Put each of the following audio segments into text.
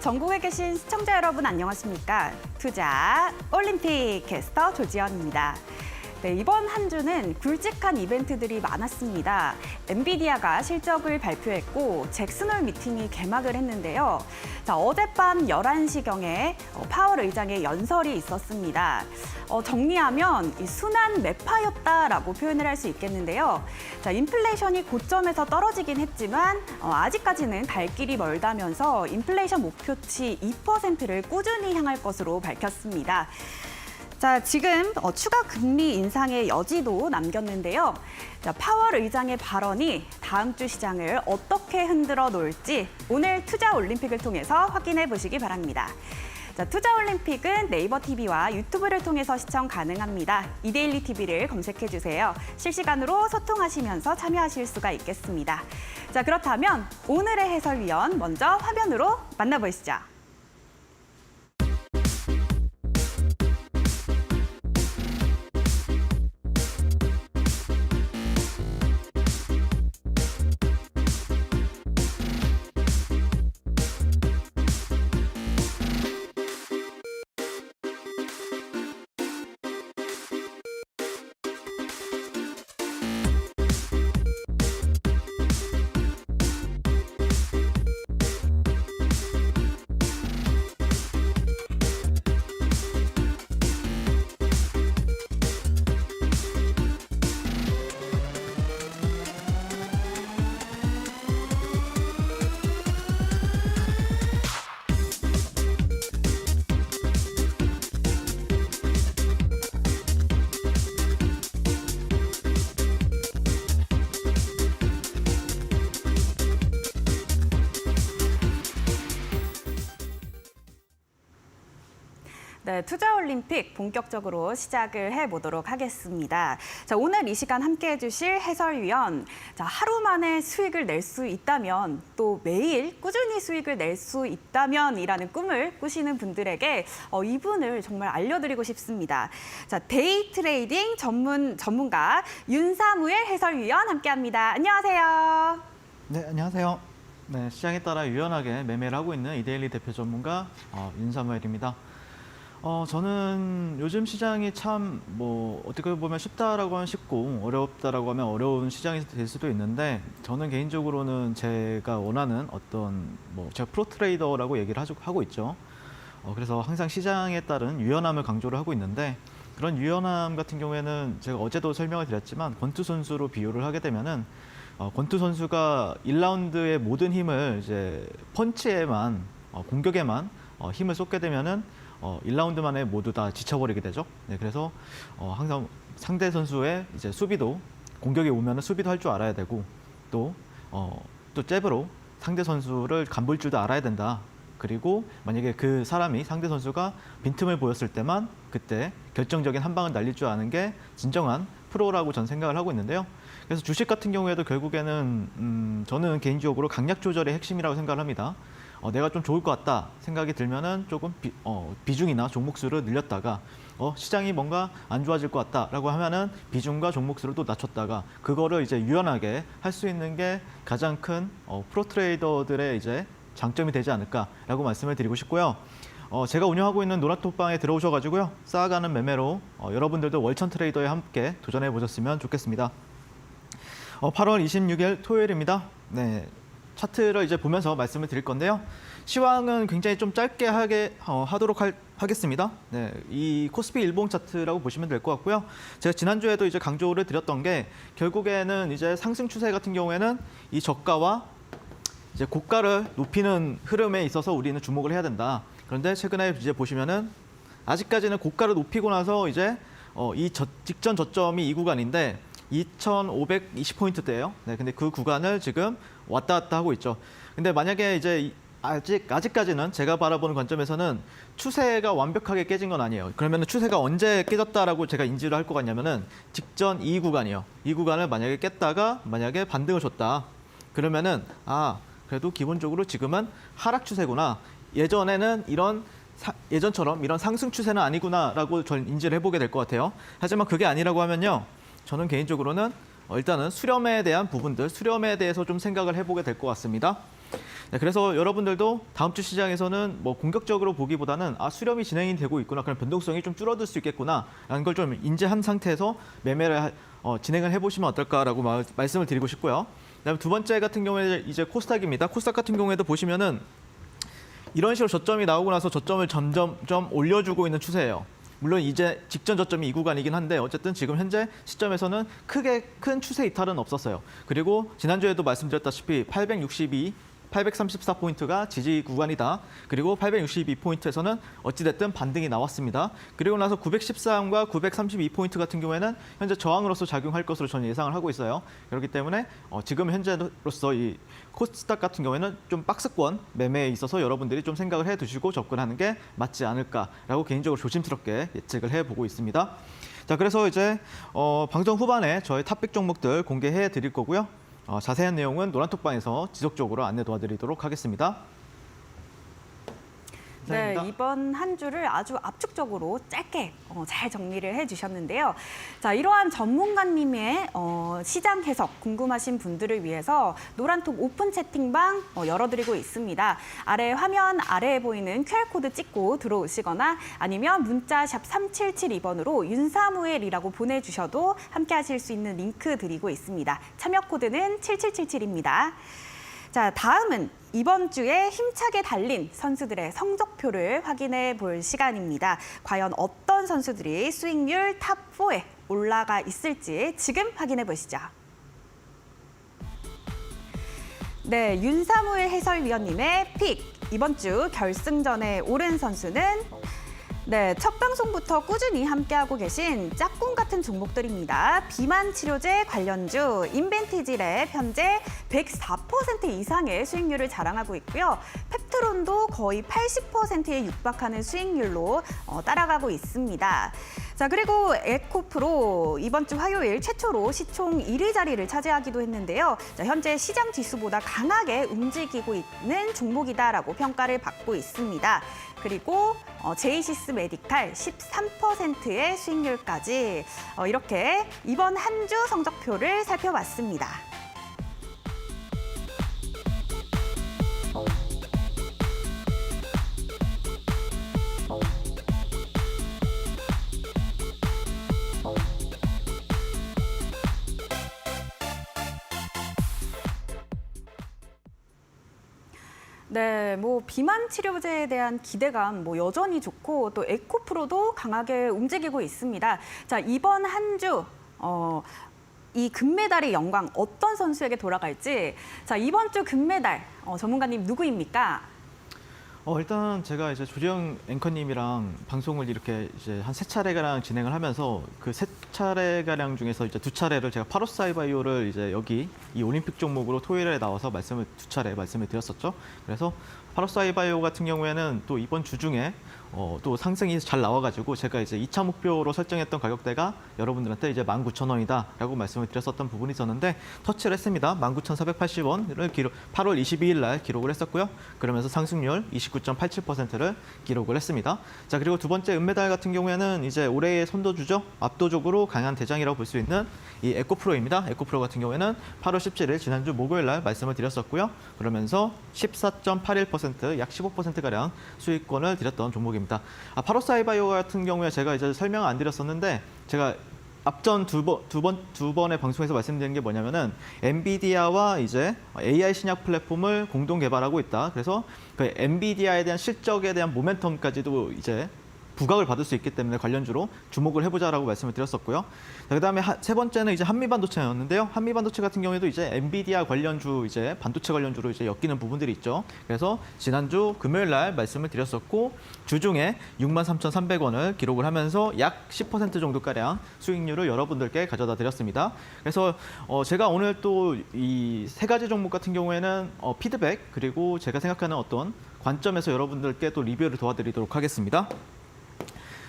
전국에 계신 시청자 여러분 안녕하십니까? 투자 올림픽 캐스터 조지연입니다. 네, 이번 한 주는 굵직한 이벤트들이 많았습니다. 엔비디아가 실적을 발표했고 잭슨홀 미팅이 개막을 했는데요. 자, 어젯밤 11시경에 파월 의장의 연설이 있었습니다. 정리하면 이 순환 매파였다라고 표현을 할 수 있겠는데요. 자, 인플레이션이 고점에서 떨어지긴 했지만 아직까지는 갈 길이 멀다면서 인플레이션 목표치 2%를 꾸준히 향할 것으로 밝혔습니다. 자, 지금 추가 금리 인상의 여지도 남겼는데요. 자, 파월 의장의 발언이 다음 주 시장을 어떻게 흔들어 놓을지 오늘 투자 올림픽을 통해서 확인해 보시기 바랍니다. 자, 투자 올림픽은 네이버 TV와 유튜브를 통해서 시청 가능합니다. 이데일리 TV를 검색해 주세요. 실시간으로 소통하시면서 참여하실 수가 있겠습니다. 자, 그렇다면 오늘의 해설위원 먼저 화면으로 만나보시죠. 네, 투자 올림픽 본격적으로 시작을 해보도록 하겠습니다. 자, 오늘 이 시간 함께해 주실 해설위원, 자, 하루 만에 수익을 낼 수 있다면 또 매일 꾸준히 수익을 낼 수 있다면이라는 꿈을 꾸시는 분들에게 이분을 정말 알려드리고 싶습니다. 자, 데이 트레이딩 전문가 윤사무엘 해설위원 함께합니다. 안녕하세요. 네, 안녕하세요. 네, 시장에 따라 유연하게 매매를 하고 있는 이데일리 대표 전문가 윤사무엘입니다. 저는 요즘 시장이 참 어떻게 보면 쉽다라고 하면 쉽고 어렵다라고 하면 어려운 시장이 될 수도 있는데, 저는 개인적으로는 제가 원하는 어떤 제가 프로 트레이더라고 얘기를 하고 있죠. 그래서 항상 시장에 따른 유연함을 강조를 하고 있는데, 그런 유연함 같은 경우에는 제가 어제도 설명을 드렸지만 권투 선수로 비유를 하게 되면은 권투 선수가 1라운드의 모든 힘을 이제 펀치에만 공격에만 힘을 쏟게 되면은 1라운드 만에 모두 다 지쳐버리게 되죠. 네, 그래서 항상 상대 선수의 이제 수비도, 공격이 오면 수비도 할 줄 알아야 되고, 또 잽으로 상대 선수를 간볼 줄도 알아야 된다. 그리고 만약에 그 사람이, 상대 선수가 빈틈을 보였을 때만 그때 결정적인 한 방을 날릴 줄 아는 게 진정한 프로라고 전 생각을 하고 있는데요. 그래서 주식 같은 경우에도 결국에는 저는 개인적으로 강약 조절의 핵심이라고 생각을 합니다. 내가 좀 좋을 것 같다 생각이 들면은 조금 비중이나 종목 수를 늘렸다가 시장이 뭔가 안 좋아질 것 같다라고 하면은 비중과 종목 수를 또 낮췄다가, 그거를 이제 유연하게 할 수 있는 게 가장 큰 프로 트레이더들의 이제 장점이 되지 않을까라고 말씀을 드리고 싶고요. 제가 운영하고 있는 노라톡방에 들어오셔가지고요, 쌓아가는 매매로 여러분들도 월천 트레이더에 함께 도전해 보셨으면 좋겠습니다. 8월 26일 토요일입니다. 네. 차트를 이제 보면서 말씀을 드릴 건데요. 시황은 굉장히 좀 짧게 하도록 하겠습니다. 네, 이 코스피 일봉 차트라고 보시면 될 것 같고요. 제가 지난주에도 이제 강조를 드렸던 게, 결국에는 이제 상승 추세 같은 경우에는 이 저가와 이제 고가를 높이는 흐름에 있어서 우리는 주목을 해야 된다. 그런데 최근에 이제 보시면은 아직까지는 고가를 높이고 나서 이제 직전 저점이 이 구간인데 2,520포인트대예요. 네, 근데 그 구간을 지금 왔다 갔다 하고 있죠. 근데 만약에 이제 아직까지는 제가 바라보는 관점에서는 추세가 완벽하게 깨진 건 아니에요. 그러면 추세가 언제 깨졌다라고 제가 인지를 할 것 같냐면은 직전 이 구간이요. 이 구간을 만약에 깼다가 만약에 반등을 줬다. 그러면은 그래도 기본적으로 지금은 하락 추세구나. 예전에는 예전처럼 이런 상승 추세는 아니구나라고 저는 인지를 해보게 될 것 같아요. 하지만 그게 아니라고 하면요, 저는 개인적으로는 일단은 수렴에 대한 부분들, 수렴에 대해서 좀 생각을 해보게 될 것 같습니다. 네, 그래서 여러분들도 다음 주 시장에서는 뭐 공격적으로 보기보다는 수렴이 진행이 되고 있구나, 그런 변동성이 좀 줄어들 수 있겠구나라는 걸 좀 인지한 상태에서 매매를 진행을 해보시면 어떨까라고 말씀을 드리고 싶고요. 그다음에 두 번째 같은 경우에 이제 코스닥입니다. 코스닥 같은 경우에도 보시면은 이런 식으로 저점이 나오고 나서 저점을 점점 올려주고 있는 추세예요. 물론 이제 직전 저점이 이 구간이긴 한데 어쨌든 지금 현재 시점에서는 크게 큰 추세 이탈은 없었어요. 그리고 지난주에도 말씀드렸다시피 834포인트가 지지 구간이다. 그리고 862포인트에서는 어찌됐든 반등이 나왔습니다. 그리고 나서 913과 932포인트 같은 경우에는 현재 저항으로서 작용할 것으로 저는 예상을 하고 있어요. 그렇기 때문에 지금 현재로서 이 코스닥 같은 경우에는 좀 박스권 매매에 있어서 여러분들이 좀 생각을 해두시고 접근하는 게 맞지 않을까라고 개인적으로 조심스럽게 예측을 해보고 있습니다. 자, 그래서 이제 방송 후반에 저희 탑픽 종목들 공개해 드릴 거고요. 자세한 내용은 노란톡방에서 지속적으로 안내 도와드리도록 하겠습니다. 네, 감사합니다. 이번 한 주를 아주 압축적으로 짧게 잘 정리를 해주셨는데요. 자, 이러한 전문가님의 시장 해석 궁금하신 분들을 위해서 노란톡 오픈 채팅방 열어드리고 있습니다. 아래 화면 아래에 보이는 QR코드 찍고 들어오시거나 아니면 문자 샵 3772번으로 윤사무엘이라고 보내주셔도 함께 하실 수 있는 링크 드리고 있습니다. 참여 코드는 7777입니다. 자, 다음은 이번 주에 힘차게 달린 선수들의 성적표를 확인해 볼 시간입니다. 과연 어떤 선수들이 수익률 탑4에 올라가 있을지 지금 확인해 보시죠. 네, 윤사무엘 해설위원님의 픽. 이번 주 결승전에 오른 선수는 첫 방송부터 꾸준히 함께하고 계신 짝꿍 같은 종목들입니다. 비만 치료제 관련주 인벤티지랩 현재 104% 이상의 수익률을 자랑하고 있고요. 펩트론도 거의 80%에 육박하는 수익률로 따라가고 있습니다. 자, 그리고 에코프로 이번 주 화요일 최초로 시총 1위 자리를 차지하기도 했는데요. 자, 현재 시장 지수보다 강하게 움직이고 있는 종목이다라고 평가를 받고 있습니다. 그리고 제이시스 메디칼 13%의 수익률까지 이렇게 이번 한 주 성적표를 살펴봤습니다. 네, 비만 치료제에 대한 기대감 여전히 좋고 또 에코프로도 강하게 움직이고 있습니다. 자, 이번 한 주 이 금메달의 영광 어떤 선수에게 돌아갈지. 자, 이번 주 금메달 전문가님 누구입니까? 일단 제가 이제 조지영 앵커님이랑 방송을 이렇게 이제 한 3차례가량 진행을 하면서 그 3차례가량 중에서 이제 2차례를 제가 파로사이바이오를 이제 여기 이 올림픽 종목으로 토요일에 나와서 2차례 말씀을 드렸었죠. 그래서 파로사이바이오 같은 경우에는 또 이번 주 중에 또 상승이 잘 나와가지고 제가 이제 2차 목표로 설정했던 가격대가 여러분들한테 이제 19,000원이다라고 말씀을 드렸었던 부분이 있었는데 터치를 했습니다. 19,480원을 8월 22일 날 기록을 했었고요. 그러면서 상승률 29.87%를 기록을 했습니다. 자, 그리고 두 번째 은메달 같은 경우에는 이제 올해의 선도주죠. 압도적으로 강한 대장이라고 볼 수 있는 이 에코프로입니다. 에코프로 같은 경우에는 8월 17일 지난주 목요일 날 말씀을 드렸었고요. 그러면서 14.81% 약 15%가량 수익권을 드렸던 종목입니다. 파로사이바이오 같은 경우에 제가 이제 설명 안 드렸었는데 제가 앞전 두 번의 방송에서 말씀드린 게 뭐냐면은 엔비디아와 이제 AI 신약 플랫폼을 공동 개발하고 있다. 그래서 그 엔비디아에 대한 실적에 대한 모멘텀까지도 이제 부각을 받을 수 있기 때문에 관련주로 주목을 해보자라고 말씀을 드렸었고요. 그다음에 세 번째는 이제 한미반도체였는데요. 한미반도체 같은 경우에도 이제 엔비디아 관련주 이제 반도체 관련주로 이제 엮이는 부분들이 있죠. 그래서 지난주 금요일 날 말씀을 드렸었고 주중에 63,300원을 기록을 하면서 약 10% 정도 가량 수익률을 여러분들께 가져다 드렸습니다. 그래서 제가 오늘 또 이 세 가지 종목 같은 경우에는 피드백 그리고 제가 생각하는 어떤 관점에서 여러분들께 또 리뷰를 도와드리도록 하겠습니다.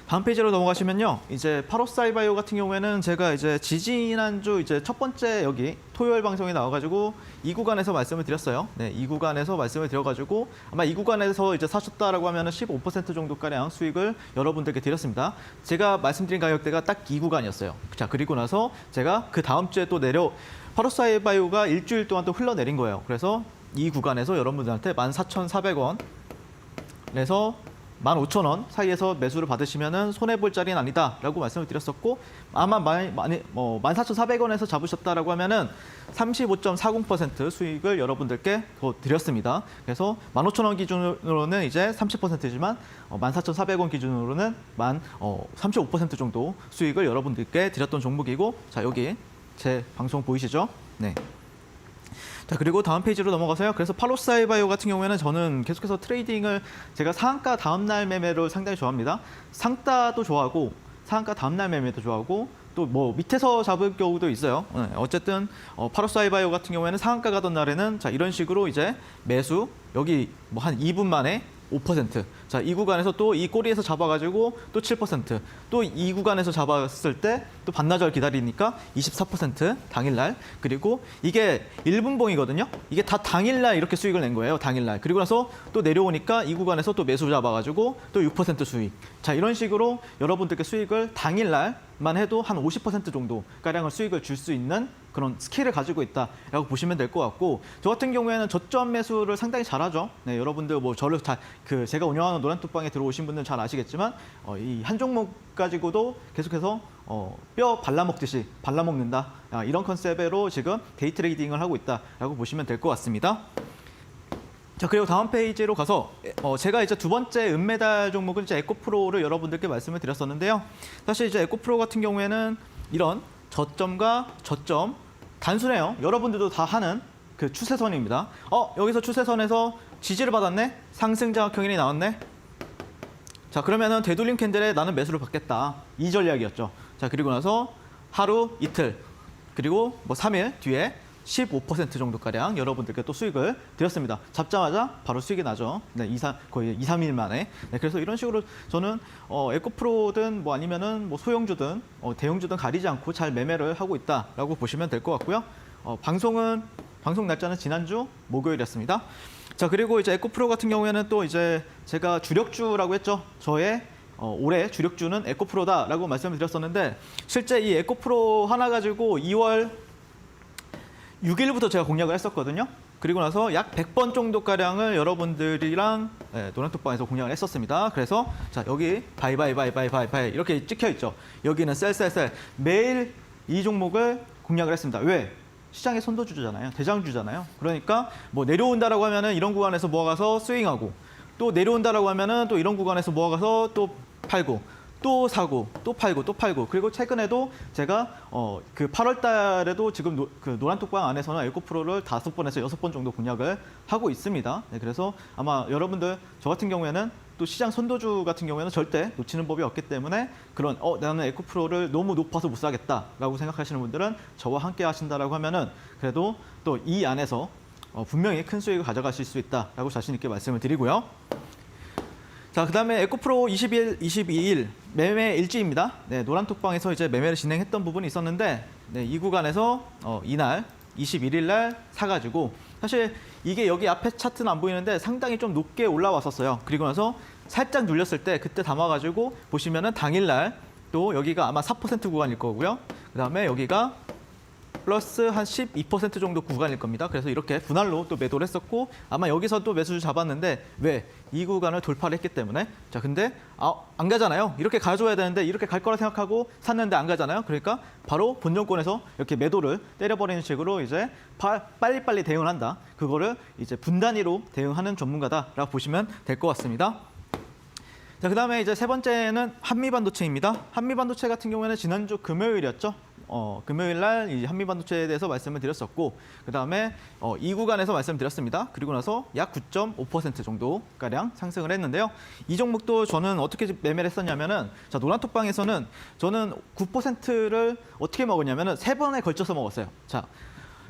다음 페이지로 넘어가시면요. 이제 파로사이바이오 같은 경우에는 제가 이제 지지난주 이제 첫 번째 여기 토요일 방송에 나와가지고 이 구간에서 말씀을 드렸어요. 네, 이 구간에서 말씀을 드려가지고 아마 이 구간에서 이제 사셨다라고 하면은 15% 정도가량 수익을 여러분들께 드렸습니다. 제가 말씀드린 가격대가 딱 이 구간이었어요. 자, 그리고 나서 제가 그 다음 주에 또 파로사이바이오가 일주일 동안 또 흘러내린 거예요. 그래서 이 구간에서 여러분들한테 14,400원에서 15,000원 사이에서 매수를 받으시면은 손해 볼 자리는 아니다라고 말씀을 드렸었고 아마 14,400원에서 잡으셨다라고 하면은 35.40% 수익을 여러분들께 더 드렸습니다. 그래서 15,000원 기준으로는 이제 30%지만 14,400원 기준으로는 35% 정도 수익을 여러분들께 드렸던 종목이고 자, 여기 제 방송 보이시죠? 네. 자, 그리고 다음 페이지로 넘어가서요. 그래서 파로사이바이오 같은 경우에는 저는 계속해서 트레이딩을 제가 상한가 다음날 매매를 상당히 좋아합니다. 상따도 좋아하고 상한가 다음날 매매도 좋아하고 또 뭐 밑에서 잡을 경우도 있어요. 어쨌든 파로사이바이오 같은 경우에는 상한가 가던 날에는 자, 이런 식으로 이제 매수 여기 뭐 한 2분 만에 5%. 자, 이 구간에서 또 이 꼬리에서 잡아가지고 또 7%. 또 이 구간에서 잡았을 때 또 반나절 기다리니까 24% 당일날. 그리고 이게 1분봉이거든요. 이게 다 당일날 이렇게 수익을 낸 거예요. 당일날. 그리고 나서 또 내려오니까 이 구간에서 또 매수 잡아가지고 또 6% 수익. 자, 이런 식으로 여러분들께 수익을 당일날만 해도 한 50% 정도 가량을 수익을 줄 수 있는 그런 스킬을 가지고 있다라고 보시면 될 것 같고 저 같은 경우에는 저점 매수를 상당히 잘하죠. 네, 여러분들 뭐 저를 다 제가 운영하는 노란톡방에 들어오신 분들은 잘 아시겠지만 이 한 종목 가지고도 계속해서 뼈 발라먹듯이 발라먹는다 이런 컨셉으로 지금 데이 트레이딩을 하고 있다라고 보시면 될 것 같습니다. 자, 그리고 다음 페이지로 가서 제가 이제 두 번째 은메달 종목은 이제 에코프로를 여러분들께 말씀을 드렸었는데요. 사실 이제 에코프로 같은 경우에는 이런 저점과 저점 단순해요. 여러분들도 다 하는 그 추세선입니다. 여기서 추세선에서 지지를 받았네. 상승장악형이 나왔네. 자, 그러면은 되돌림 캔들에 나는 매수를 받겠다. 이 전략이었죠. 자, 그리고 나서 하루, 이틀, 그리고 뭐 3일 뒤에 15% 정도가량 여러분들께 또 수익을 드렸습니다. 잡자마자 바로 수익이 나죠. 네, 거의 2, 3일 만에. 네, 그래서 이런 식으로 저는 에코프로든 뭐 아니면은 뭐 소형주든 대형주든 가리지 않고 잘 매매를 하고 있다라고 보시면 될 것 같고요. 방송 날짜는 지난주 목요일이었습니다. 자, 그리고 이제 에코프로 같은 경우에는 또 이제 제가 주력주라고 했죠. 저의 올해 주력주는 에코프로다라고 말씀을 드렸었는데 실제 이 에코프로 하나 가지고 2월 6일부터 제가 공략을 했었거든요. 그리고 나서 약 100번 정도가량을 여러분들이랑 노란톡방에서 공략을 했었습니다. 그래서 자, 여기 바이 이렇게 찍혀 있죠. 여기는 셀. 매일 이 종목을 공략을 했습니다. 왜? 시장의 선도주잖아요. 대장주잖아요. 그러니까 뭐 내려온다라고 하면은 이런 구간에서 모아가서 스윙하고 또 내려온다라고 하면은 또 이런 구간에서 모아가서 또 팔고 또 사고 또 팔고 그리고 최근에도 제가 그 8월 달에도 지금 그 노란톡방 안에서는 에코프로를 5번에서 6번 정도 공략을 하고 있습니다. 네, 그래서 아마 여러분들 저 같은 경우에는 또 시장 선도주 같은 경우에는 절대 놓치는 법이 없기 때문에 그런 나는 에코프로를 너무 높아서 못 사겠다라고 생각하시는 분들은 저와 함께 하신다라고 하면은 그래도 또 이 안에서 분명히 큰 수익을 가져가실 수 있다라고 자신 있게 말씀을 드리고요. 자, 그다음에 에코프로 22일 매매 일지입니다. 네, 노란톡방에서 이제 매매를 진행했던 부분이 있었는데 네, 이 구간에서 이날 21일 날 사가지고 사실 이게 여기 앞에 차트는 안 보이는데 상당히 좀 높게 올라왔었어요. 그리고 나서 살짝 눌렸을 때 그때 담아가지고 보시면은 당일날 또 여기가 아마 4% 구간일 거고요. 그다음에 여기가 플러스 한 12% 정도 구간일 겁니다. 그래서 이렇게 분할로 또 매도를 했었고 아마 여기서 또 매수를 잡았는데 왜? 이 구간을 돌파를 했기 때문에 자, 근데 안 가잖아요. 이렇게 가져와야 되는데 이렇게 갈 거라 생각하고 샀는데 안 가잖아요. 그러니까 바로 본전권에서 이렇게 매도를 때려버리는 식으로 이제 빨리빨리 대응을 한다. 그거를 이제 분단위로 대응하는 전문가다라고 보시면 될 것 같습니다. 자, 그다음에 이제 세 번째는 한미반도체입니다. 한미반도체 같은 경우에는 지난주 금요일이었죠. 금요일 날 이 한미반도체에 대해서 말씀을 드렸었고 그다음에 이 구간에서 말씀드렸습니다. 그리고 나서 약 9.5% 정도 가량 상승을 했는데요. 이 종목도 저는 어떻게 매매를 했었냐면은 자, 노란톡방에서는 저는 9%를 어떻게 먹었냐면은 3번에 걸쳐서 먹었어요. 자,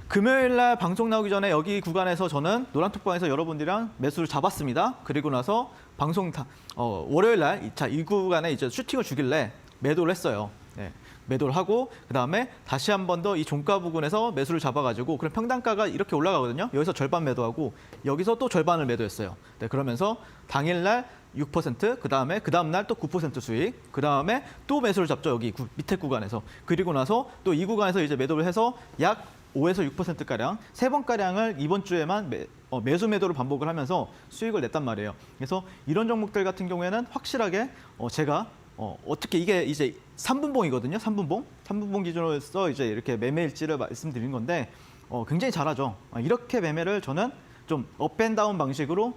금요일 날 방송 나오기 전에 여기 구간에서 저는 노란톡방에서 여러분들이랑 매수를 잡았습니다. 그리고 나서 방송 월요일 날 이 구간에 이제 슈팅을 주길래 매도를 했어요. 네. 매도를 하고 그다음에 다시 한 번 더 이 종가 부근에서 매수를 잡아가지고 그럼 평단가가 이렇게 올라가거든요. 여기서 절반 매도하고 여기서 또 절반을 매도했어요. 네, 그러면서 당일날 6%, 그 다음 날 또 9% 수익, 그 다음에 또 매수를 잡죠. 여기 밑에 구간에서. 그리고 나서 또 이 구간에서 이제 매도를 해서 약 5에서 6%가량, 3번가량을 이번 주에만 매수 매도를 반복을 하면서 수익을 냈단 말이에요. 그래서 이런 종목들 같은 경우에는 확실하게 제가 어떻게 이게 이제 3분봉이거든요. 3분봉 기준으로서 이제 이렇게 매매 일지를 말씀드린 건데 굉장히 잘하죠. 이렇게 매매를 저는 좀 업앤다운 방식으로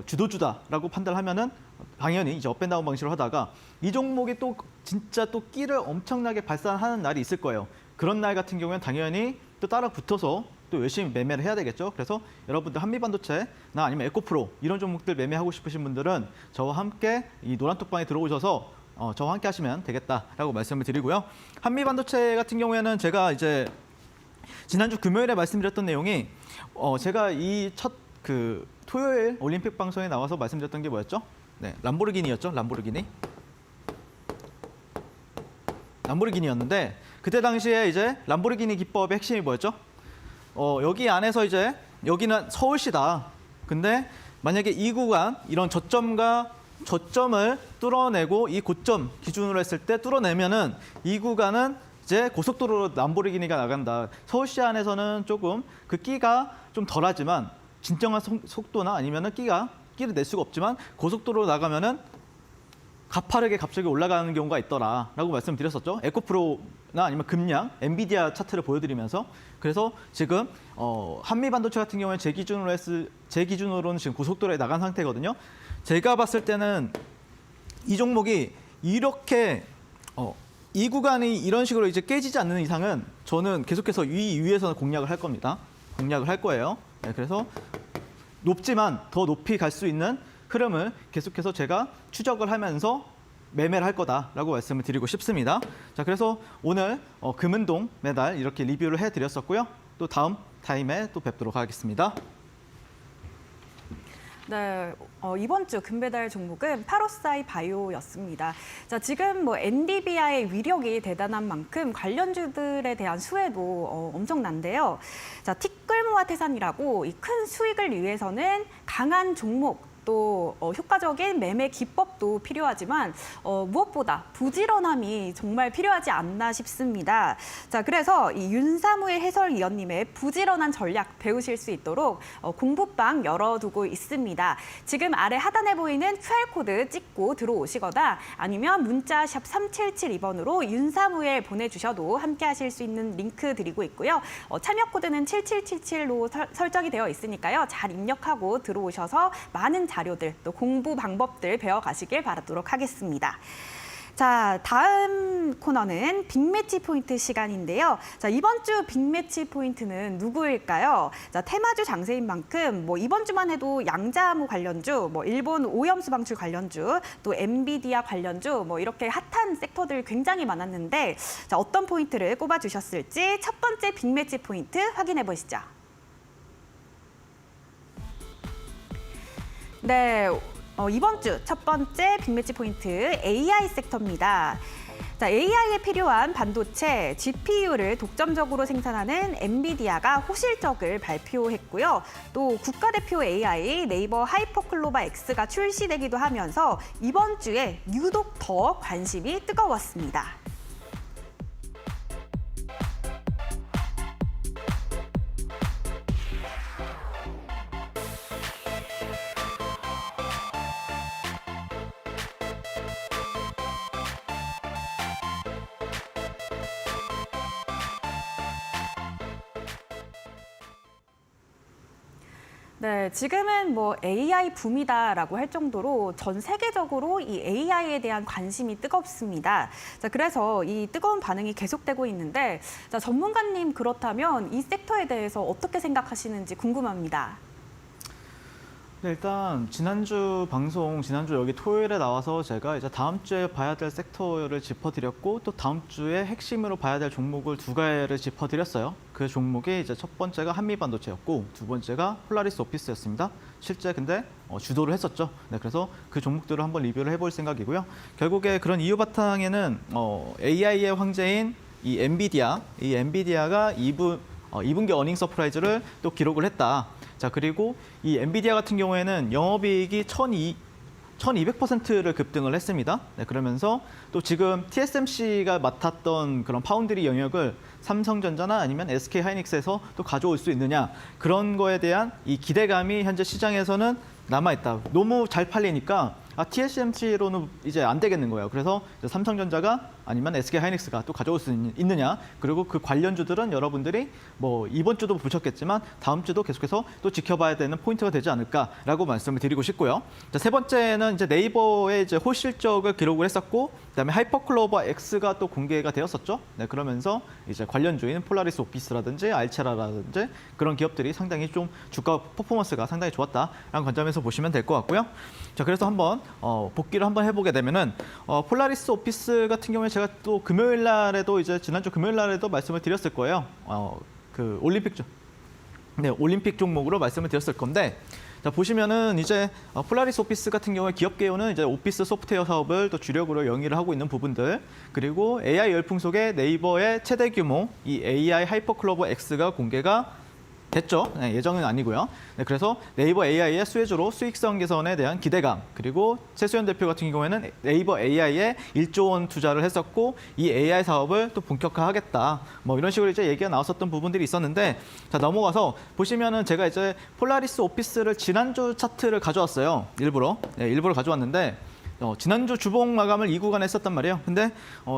주도주다라고 판단하면은 당연히 이제 업앤다운 방식으로 하다가 이 종목이 또 진짜 또 끼를 엄청나게 발산하는 날이 있을 거예요. 그런 날 같은 경우에는 당연히 또 따라 붙어서 또 열심히 매매를 해야 되겠죠. 그래서 여러분들 한미반도체나 아니면 에코프로 이런 종목들 매매하고 싶으신 분들은 저와 함께 이 노란톡방에 들어오셔서 저와 함께 하시면 되겠다라고 말씀을 드리고요. 한미반도체 같은 경우에는 제가 이제 지난주 금요일에 말씀드렸던 내용이 제가 이 첫 토요일 올림픽 방송에 나와서 말씀드렸던 게 뭐였죠? 네, 람보르기니였죠. 람보르기니였는데 그때 당시에 이제 람보르기니 기법의 핵심이 뭐였죠? 여기 안에서 이제 여기는 서울시다. 근데 만약에 이 구간 이런 저점과 저점을 뚫어내고 이 고점 기준으로 했을 때 뚫어내면은 이 구간은 이제 고속도로로 람보르기니가 나간다. 서울시 안에서는 조금 그 끼가 좀 덜하지만 진정한 속도나 아니면은 끼를 낼 수가 없지만 고속도로로 나가면은 가파르게 갑자기 올라가는 경우가 있더라라고 말씀드렸었죠. 에코프로나 아니면 금량, 엔비디아 차트를 보여드리면서 그래서 지금 한미반도체 같은 경우에 제 기준으로는 지금 고속도로에 나간 상태거든요. 제가 봤을 때는 이 종목이 이렇게 이 구간이 이런 식으로 이제 깨지지 않는 이상은 저는 계속해서 이 위에서는 공략을 할 겁니다. 공략을 할 거예요. 네, 그래서 높지만 더 높이 갈 수 있는 흐름을 계속해서 제가 추적을 하면서 매매를 할 거다라고 말씀을 드리고 싶습니다. 자, 그래서 오늘 금은동 메달 이렇게 리뷰를 해드렸었고요. 또 다음 타임에 또 뵙도록 하겠습니다. 네, 이번 주 금배달 종목은 파로사이 바이오였습니다. 자, 지금 뭐 엔비디아의 위력이 대단한 만큼 관련주들에 대한 수혜도 엄청난데요. 자, 티끌모아 태산이라고 이 큰 수익을 위해서는 강한 종목 또 효과적인 매매 기법도 필요하지만 무엇보다 부지런함이 정말 필요하지 않나 싶습니다. 자, 그래서 이 윤사무일 해설위원님의 부지런한 전략 배우실 수 있도록 공부방 열어두고 있습니다. 지금 아래 하단에 보이는 QR코드 찍고 들어오시거나 아니면 문자 샵 3772번으로 윤사무일 보내주셔도 함께 하실 수 있는 링크 드리고 있고요. 참여 코드는 7777로 설정이 되어 있으니까요. 잘 입력하고 들어오셔서 많은 자료들 또 공부 방법들 배워가시길 바라도록 하겠습니다. 자, 다음 코너는 빅매치 포인트 시간인데요. 자, 이번 주 빅매치 포인트는 누구일까요? 자, 테마주 장세인 만큼 뭐 이번 주만 해도 양자암호 관련주, 뭐 일본 오염수 방출 관련주, 또 엔비디아 관련주, 뭐 이렇게 핫한 섹터들 굉장히 많았는데 자, 어떤 포인트를 꼽아주셨을지 첫 번째 빅매치 포인트 확인해 보시죠. 네, 이번 주 첫 번째 빅매치 포인트 AI 섹터입니다. 자, AI에 필요한 반도체, GPU를 독점적으로 생산하는 엔비디아가 호실적을 발표했고요. 또 국가대표 AI 네이버 하이퍼클로바 X가 출시되기도 하면서 이번 주에 유독 더 관심이 뜨거웠습니다. 네, 지금은 뭐 AI 붐이다라고 할 정도로 전 세계적으로 이 AI에 대한 관심이 뜨겁습니다. 자, 그래서 이 뜨거운 반응이 계속되고 있는데, 자, 전문가님 그렇다면 이 섹터에 대해서 어떻게 생각하시는지 궁금합니다. 네, 일단 지난주 여기 토요일에 나와서 제가 이제 다음 주에 봐야 될 섹터를 짚어드렸고 또 다음 주에 핵심으로 봐야 될 종목을 두 개를 짚어드렸어요. 그 종목이 이제 첫 번째가 한미반도체였고 두 번째가 폴라리스 오피스였습니다. 실제 근데 주도를 했었죠. 네, 그래서 그 종목들을 한번 리뷰를 해볼 생각이고요. 결국에 그런 이유 바탕에는 AI의 황제인 이 엔비디아가 2분기 어닝 서프라이즈를 또 기록을 했다. 자, 그리고 이 엔비디아 같은 경우에는 영업이익이 1200%를 급등을 했습니다. 네, 그러면서 또 지금 TSMC가 맡았던 그런 파운드리 영역을 삼성전자나 아니면 SK 하이닉스에서 또 가져올 수 있느냐, 그런 거에 대한 이 기대감이 현재 시장에서는 남아있다. 너무 잘 팔리니까 TSMC로는 이제 안 되겠는 거예요. 그래서 이제 삼성전자가 아니면 SK 하이닉스가 또 가져올 수 있느냐, 그리고 그 관련주들은 여러분들이 뭐 이번 주도 보셨겠지만 다음 주도 계속해서 또 지켜봐야 되는 포인트가 되지 않을까라고 말씀을 드리고 싶고요. 자, 세 번째는 이제 네이버의 이제 호실적을 기록을 했었고, 그다음에 하이퍼클로버 X가 또 공개가 되었었죠. 네, 그러면서 이제 관련주인 폴라리스 오피스라든지 알체라라든지 그런 기업들이 상당히 좀 주가 퍼포먼스가 상당히 좋았다라는 관점에서 보시면 될 것 같고요. 자, 그래서 한번 복기를 한번 해보게 되면은 폴라리스 오피스 같은 경우에 제가 또 금요일 날에도 이제 지난주 금요일 날에도 말씀을 드렸을 거예요. 그 올림픽 종목으로 말씀을 드렸을 건데, 자, 보시면은 이제 폴라리스 오피스 같은 경우에 기업 개요는 이제 오피스 소프트웨어 사업을 또 주력으로 영위를 하고 있는 부분들, 그리고 AI 열풍 속에 네이버의 최대 규모 이 AI 하이퍼클로버 X가 공개가 됐죠. 네, 예정은 아니고요. 네, 그래서 네이버 AI의 수혜주로 수익성 개선에 대한 기대감, 그리고 최수연 대표 같은 경우에는 네이버 AI에 1조 원 투자를 했었고 이 AI 사업을 또 본격화하겠다. 뭐 이런 식으로 이제 얘기가 나왔었던 부분들이 있었는데, 자, 넘어가서 보시면은 제가 이제 폴라리스 오피스를 지난주 차트를 가져왔어요. 일부러 가져왔는데 지난주 주봉 마감을 이 구간에 했었단 말이에요. 근데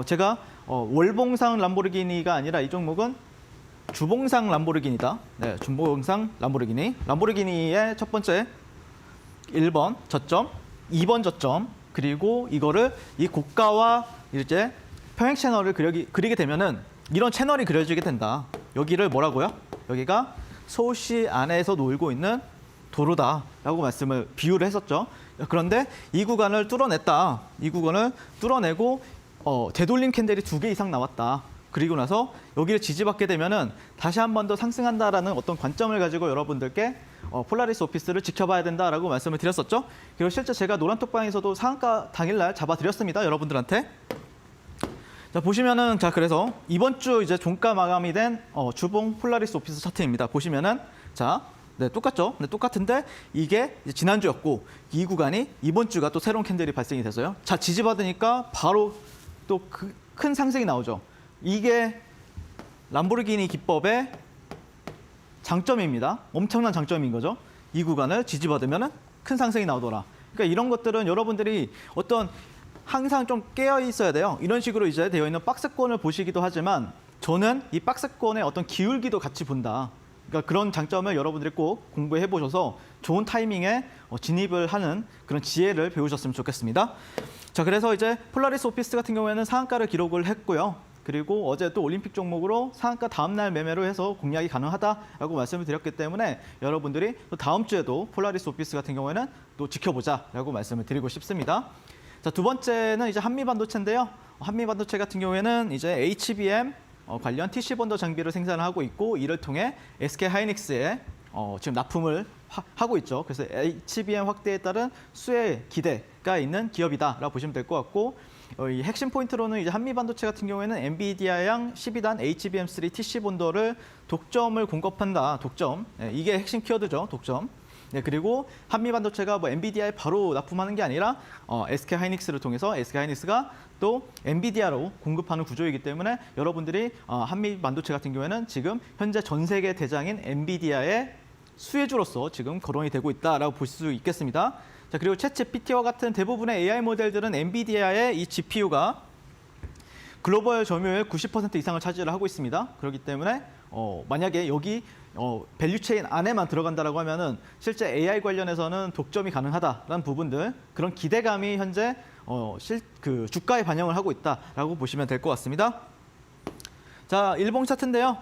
제가 월봉상 람보르기니가 아니라 이 종목은 주봉상 람보르기니다. 네, 주봉상 람보르기니. 람보르기니의 첫 번째 1번 저점, 2번 저점, 그리고 이거를 이 고가와 이제 평행 채널을 그리게 되면은 이런 채널이 그려지게 된다. 여기를 뭐라고요? 여기가 서울시 안에서 놀고 있는 도로다라고 말씀을 비유를 했었죠. 그런데 이 구간을 뚫어냈다. 이 구간을 뚫어내고 되돌림 캔들이 2개 이상 나왔다. 그리고 나서 여기를 지지받게 되면은 다시 한 번 더 상승한다라는 어떤 관점을 가지고 여러분들께 폴라리스 오피스를 지켜봐야 된다라고 말씀을 드렸었죠. 그리고 실제 제가 노란톡방에서도 상한가 당일날 잡아드렸습니다, 여러분들한테. 자, 보시면은, 자, 그래서 이번 주 이제 종가 마감이 된 주봉 폴라리스 오피스 차트입니다. 보시면은, 자, 네, 똑같죠? 네, 똑같은데 이게 이제 지난주였고 이 구간이 이번 주가 또 새로운 캔들이 발생이 돼서요. 자, 지지받으니까 바로 또 큰 상승이 나오죠. 이게 람보르기니 기법의 장점입니다. 엄청난 장점인 거죠. 이 구간을 지지받으면 큰 상승이 나오더라. 그러니까 이런 것들은 여러분들이 어떤 항상 좀 깨어 있어야 돼요. 이런 식으로 이제 되어 있는 박스권을 보시기도 하지만 저는 이 박스권의 어떤 기울기도 같이 본다. 그러니까 그런 장점을 여러분들이 꼭 공부해 보셔서 좋은 타이밍에 진입을 하는 그런 지혜를 배우셨으면 좋겠습니다. 자, 그래서 이제 폴라리스 오피스 같은 경우에는 상한가를 기록을 했고요. 그리고 어제 또 올림픽 종목으로 상한가 다음날 매매로 해서 공략이 가능하다라고 말씀을 드렸기 때문에 여러분들이 또 다음 주에도 폴라리스 오피스 같은 경우에는 또 지켜보자라고 말씀을 드리고 싶습니다. 자, 두 번째는 이제 한미반도체인데요. 한미반도체 같은 경우에는 이제 HBM 관련 TC 본더 장비를 생산을 하고 있고 이를 통해 SK 하이닉스에 지금 납품을 하고 있죠. 그래서 HBM 확대에 따른 수혜 기대가 있는 기업이다라고 보시면 될 것 같고, 이 핵심 포인트로는 이제 한미반도체 같은 경우에는 엔비디아양 12단 HBM3 TC 본더를 독점을 공급한다. 독점. 네, 이게 핵심 키워드죠. 독점. 네, 그리고 한미반도체가 뭐 엔비디아에 바로 납품하는 게 아니라 SK 하이닉스를 통해서 SK 하이닉스가 또 엔비디아로 공급하는 구조이기 때문에 여러분들이 한미반도체 같은 경우에는 지금 현재 전 세계 대장인 엔비디아의 수혜주로서 지금 거론이 되고 있다라고 볼 수 있겠습니다. 자, 그리고 챗GPT와 같은 대부분의 AI 모델들은 엔비디아의 이 GPU가 글로벌 점유율 90% 이상을 차지를 하고 있습니다. 그렇기 때문에 만약에 여기 밸류체인 안에만 들어간다라고 하면은 실제 AI 관련해서는 독점이 가능하다라는 부분들, 그런 기대감이 현재 그 주가에 반영을 하고 있다라고 보시면 될 것 같습니다. 자, 일봉 차트인데요.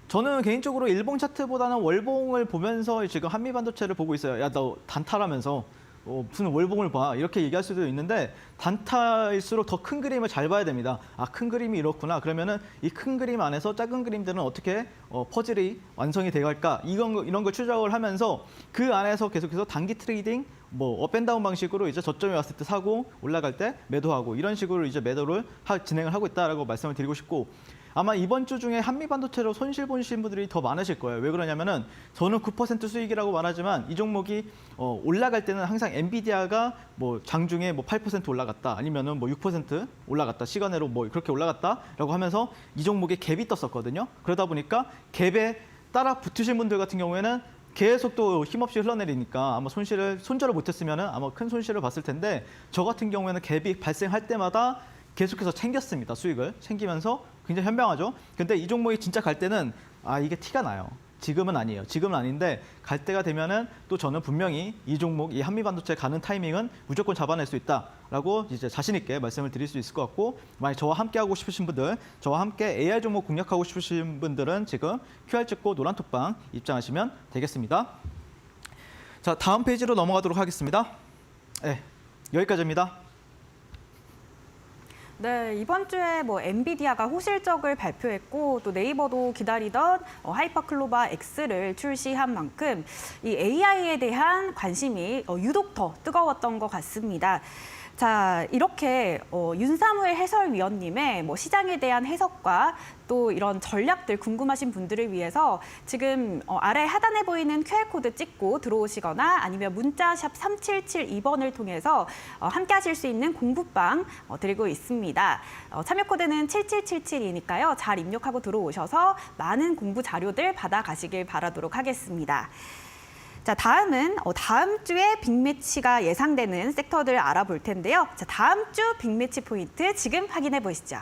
저는 개인적으로 일봉 차트보다는 월봉을 보면서 지금 한미반도체를 보고 있어요. 야, 너 단타라면서 무슨 월봉을 봐, 이렇게 얘기할 수도 있는데 단타일수록 더 큰 그림을 잘 봐야 됩니다. 아, 큰 그림이 이렇구나. 그러면은 이 큰 그림 안에서 작은 그림들은 어떻게 퍼즐이 완성이 돼갈까, 이런 걸 추적을 하면서 그 안에서 계속해서 단기 트레이딩, 뭐 업앤다운 방식으로 이제 저점이 왔을 때 사고 올라갈 때 매도하고 이런 식으로 이제 매도를 진행을 하고 있다라고 말씀을 드리고 싶고, 아마 이번 주 중에 한미반도체로 손실 보신 분들이 더 많으실 거예요. 왜 그러냐면은 저는 9% 수익이라고 말하지만 이 종목이 올라갈 때는 항상 엔비디아가 뭐 장중에 뭐 8% 올라갔다 아니면은 뭐 6% 올라갔다 시간으로 뭐 그렇게 올라갔다라고 하면서 이 종목에 갭이 떴었거든요. 그러다 보니까 갭에 따라 붙으신 분들 같은 경우에는 계속 또 힘없이 흘러내리니까 아마 손절을 못했으면은 아마 큰 손실을 봤을 텐데 저 같은 경우에는 갭이 발생할 때마다 계속해서 챙겼습니다. 수익을 챙기면서 굉장히 현명하죠. 근데 이 종목이 진짜 갈 때는 이게 티가 나요. 지금은 아니에요. 지금은 아닌데 갈 때가 되면은 또 저는 분명히 이 종목, 이 한미반도체 가는 타이밍은 무조건 잡아낼 수 있다라고 이제 자신 있게 말씀을 드릴 수 있을 것 같고 만약 저와 함께 하고 싶으신 분들, 저와 함께 AI 종목 공략하고 싶으신 분들은 지금 QR 찍고 노란톡방 입장하시면 되겠습니다. 자, 다음 페이지로 넘어가도록 하겠습니다. 네, 여기까지입니다. 네, 이번 주에 뭐 엔비디아가 호실적을 발표했고 또 네이버도 기다리던 하이퍼클로바 X를 출시한 만큼 이 AI에 대한 관심이 유독 더 뜨거웠던 것 같습니다. 자, 이렇게 윤사무엘 해설위원님의 뭐 시장에 대한 해석과 또 이런 전략들 궁금하신 분들을 위해서 지금 아래 하단에 보이는 QR코드 찍고 들어오시거나 아니면 문자샵 3772번을 통해서 함께 하실 수 있는 공부방 드리고 있습니다. 참여 코드는 7777이니까요. 잘 입력하고 들어오셔서 많은 공부 자료들 받아가시길 바라도록 하겠습니다. 자, 다음은 다음 주에 빅매치가 예상되는 섹터들 알아볼 텐데요. 자, 다음 주 빅매치 포인트 지금 확인해 보시죠.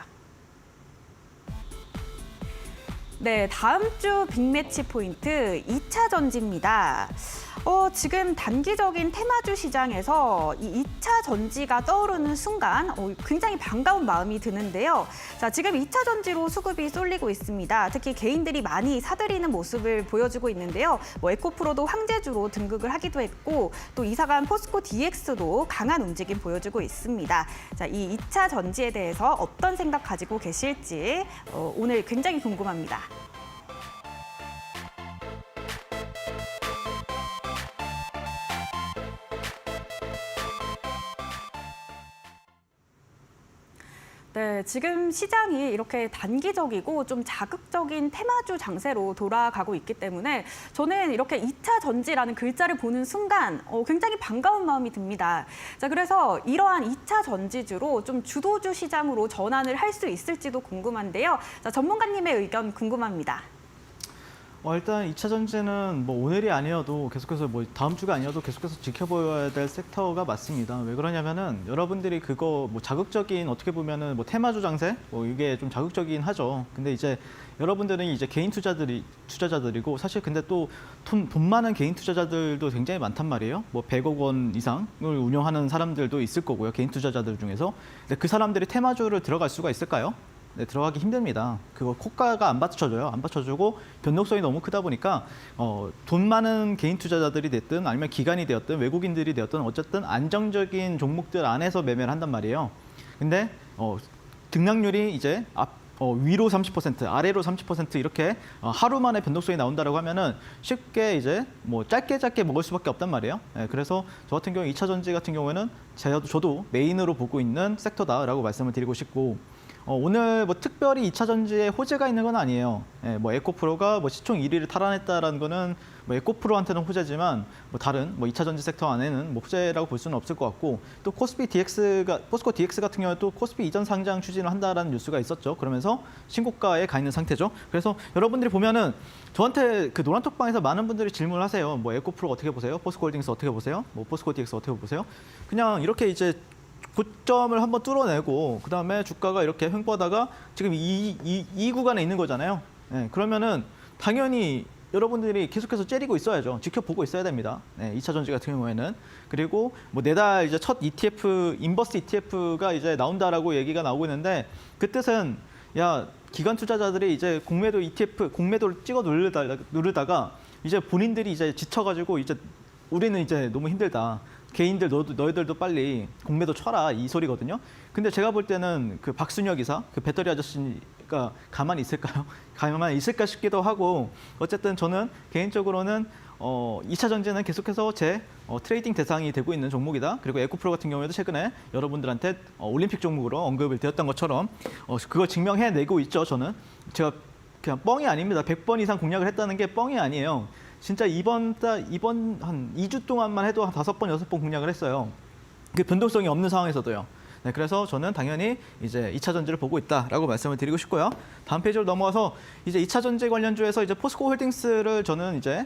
네, 다음 주 빅매치 포인트 2차 전지입니다. 지금 단기적인 테마주 시장에서 이 2차 전지가 떠오르는 순간 굉장히 반가운 마음이 드는데요. 자, 지금 2차 전지로 수급이 쏠리고 있습니다. 특히 개인들이 많이 사들이는 모습을 보여주고 있는데요. 뭐 에코프로도 황제주로 등극을 하기도 했고 또 이사간 포스코 DX도 강한 움직임 보여주고 있습니다. 자, 이 2차 전지에 대해서 어떤 생각 가지고 계실지 오늘 굉장히 궁금합니다. 네, 지금 시장이 이렇게 단기적이고 좀 자극적인 테마주 장세로 돌아가고 있기 때문에 저는 이렇게 2차 전지라는 글자를 보는 순간 굉장히 반가운 마음이 듭니다. 자, 그래서 이러한 2차 전지주로 좀 주도주 시장으로 전환을 할 수 있을지도 궁금한데요. 자, 전문가님의 의견 궁금합니다. 일단 2차 전지는 뭐 오늘이 아니어도 계속해서 뭐 다음 주가 아니어도 계속해서 지켜봐야 될 섹터가 맞습니다. 왜 그러냐면은 여러분들이 그거 뭐 자극적인 어떻게 보면은 뭐 테마주 장세 뭐 이게 좀 자극적이긴 하죠. 근데 이제 여러분들은 이제 개인 투자자들이고 사실 근데 또 돈 많은 개인 투자자들도 굉장히 많단 말이에요. 뭐 100억 원 이상을 운영하는 사람들도 있을 거고요. 개인 투자자들 중에서. 근데 그 사람들이 테마주를 들어갈 수가 있을까요? 네, 들어가기 힘듭니다. 그거 코가가 안 받쳐줘요. 안 받쳐주고 변동성이 너무 크다 보니까 돈 많은 개인 투자자들이 됐든 아니면 기관이 되었든 외국인들이 되었든 어쨌든 안정적인 종목들 안에서 매매를 한단 말이에요. 근데 등락률이 이제 위로 30%, 아래로 30% 이렇게 하루 만에 변동성이 나온다라고 하면은 쉽게 이제 뭐 짧게 먹을 수밖에 없단 말이에요. 네, 그래서 저 같은 경우 2차 전지 같은 경우에는 저도 메인으로 보고 있는 섹터다라고 말씀을 드리고 싶고 오늘 뭐 특별히 2차 전지에 호재가 있는 건 아니에요. 예, 뭐 에코프로가 뭐 시총 1위를 탈환했다라는 거는 뭐 에코프로한테는 호재지만 뭐 다른 뭐 2차 전지 섹터 안에는 뭐 호재라고 볼 수는 없을 것 같고 또 포스코 DX 같은 경우에 또 코스피 이전 상장 추진을 한다라는 뉴스가 있었죠. 그러면서 신고가에 가 있는 상태죠. 그래서 여러분들이 보면은 저한테 그 노란톡방에서 많은 분들이 질문을 하세요. 뭐 에코프로 어떻게 보세요? 포스코홀딩스 어떻게 보세요? 뭐 포스코 DX 어떻게 보세요? 그냥 이렇게 이제 고점을 한번 뚫어내고 그다음에 주가가 이렇게 횡보하다가 지금 이 구간에 있는 거잖아요. 네, 그러면은 당연히 여러분들이 계속해서 째리고 있어야죠. 지켜보고 있어야 됩니다. 네, 2차 전지 같은 경우에는. 그리고 뭐 내달 이제 첫 ETF, 인버스 ETF가 이제 나온다라고 얘기가 나오고 있는데 그 뜻은 기관 투자자들이 이제 공매도를 찍어 누르다가 이제 본인들이 이제 지쳐가지고 이제 우리는 이제 너무 힘들다. 개인들 너희들도 빨리 공매도 쳐라 이 소리거든요. 근데 제가 볼 때는 그 박순혁 이사, 그 배터리 아저씨가 가만히 있을까요? 가만히 있을까 싶기도 하고 어쨌든 저는 개인적으로는 2차 전지는 계속해서 제 트레이딩 대상이 되고 있는 종목이다. 그리고 에코프로 같은 경우에도 최근에 여러분들한테 올림픽 종목으로 언급을 되었던 것처럼 그걸 증명해내고 있죠. 저는 제가 그냥 뻥이 아닙니다. 100번 이상 공략을 했다는 게 뻥이 아니에요. 진짜 이번 한 2주 동안만 해도 한 5번, 6번 공략을 했어요. 그 변동성이 없는 상황에서도요. 네, 그래서 저는 당연히 이제 2차 전지를 보고 있다라고 말씀을 드리고 싶고요. 다음 페이지로 넘어가서 이제 2차 전지 관련주에서 이제 포스코 홀딩스를 저는 이제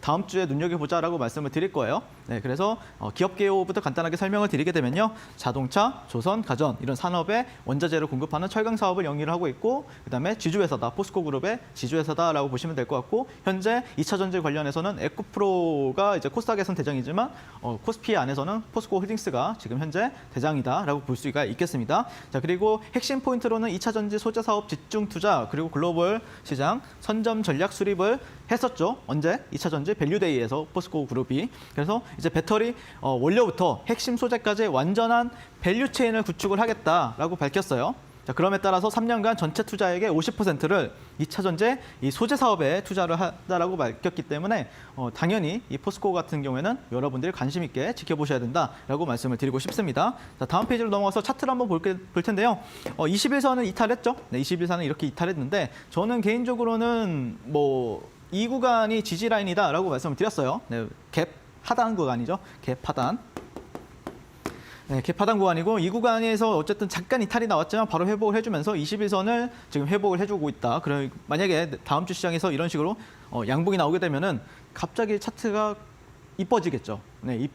다음 주에 눈여겨보자라고 말씀을 드릴 거예요. 네, 그래서 기업 개요부터 간단하게 설명을 드리게 되면요. 자동차, 조선, 가전 이런 산업에 원자재를 공급하는 철강 사업을 영위를 하고 있고 그다음에 지주회사다. 포스코 그룹의 지주회사다라고 보시면 될 것 같고 현재 2차 전지 관련해서는 에코프로가 이제 코스닥에서는 대장이지만 코스피 안에서는 포스코 홀딩스가 지금 현재 대장이다라고 볼 수가 있겠습니다. 자, 그리고 핵심 포인트로는 2차 전지 소재 사업 집중 투자 그리고 글로벌 시장 선점 전략 수립을 했었죠. 언제? 2차 전지 밸류데이에서 포스코 그룹이. 그래서 이제 배터리 원료부터 핵심 소재까지 완전한 밸류 체인을 구축을 하겠다라고 밝혔어요. 자, 그럼에 따라서 3년간 전체 투자액의 50%를 2차 전지 이 소재 사업에 투자를 하다라고 밝혔기 때문에 당연히 이 포스코 같은 경우에는 여러분들이 관심 있게 지켜보셔야 된다라고 말씀을 드리고 싶습니다. 자, 다음 페이지로 넘어가서 차트를 한번 볼 텐데요. 21선은 이탈했죠. 네, 21선은 이렇게 이탈했는데 저는 개인적으로는 이 구간이 지지 라인이다라고 말씀을 드렸어요. 네, 갭 하단 구간이죠. 갭 하단. 네, 갭하단 구간이고 이 구간에서 어쨌든 잠깐 이탈이 나왔지만 바로 회복을 해주면서 21선을 지금 회복을 해주고 있다. 그럼 만약에 다음 주 시장에서 이런 식으로 양봉이 나오게 되면은 갑자기 차트가 이뻐지겠죠. 네,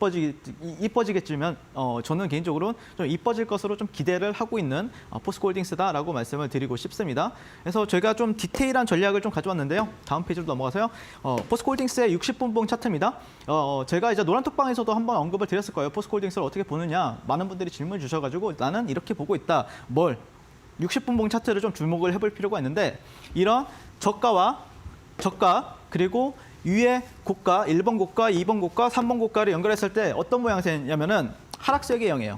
이뻐지겠지만 저는 개인적으로 좀 이뻐질 것으로 좀 기대를 하고 있는 포스코홀딩스다라고 말씀을 드리고 싶습니다. 그래서 저희가 좀 디테일한 전략을 좀 가져왔는데요. 다음 페이지로 넘어가서요. 포스코홀딩스의 60분봉 차트입니다. 제가 이제 노란톡방에서도 한번 언급을 드렸을 거예요. 포스코홀딩스를 어떻게 보느냐. 많은 분들이 질문 주셔가지고 나는 이렇게 보고 있다. 60분봉 차트를 좀 주목을 해볼 필요가 있는데 이런 저가 그리고 위에 고가, 1번 고가, 2번 고가, 3번 고가를 연결했을 때 어떤 모양새냐면은 하락세기형이에요.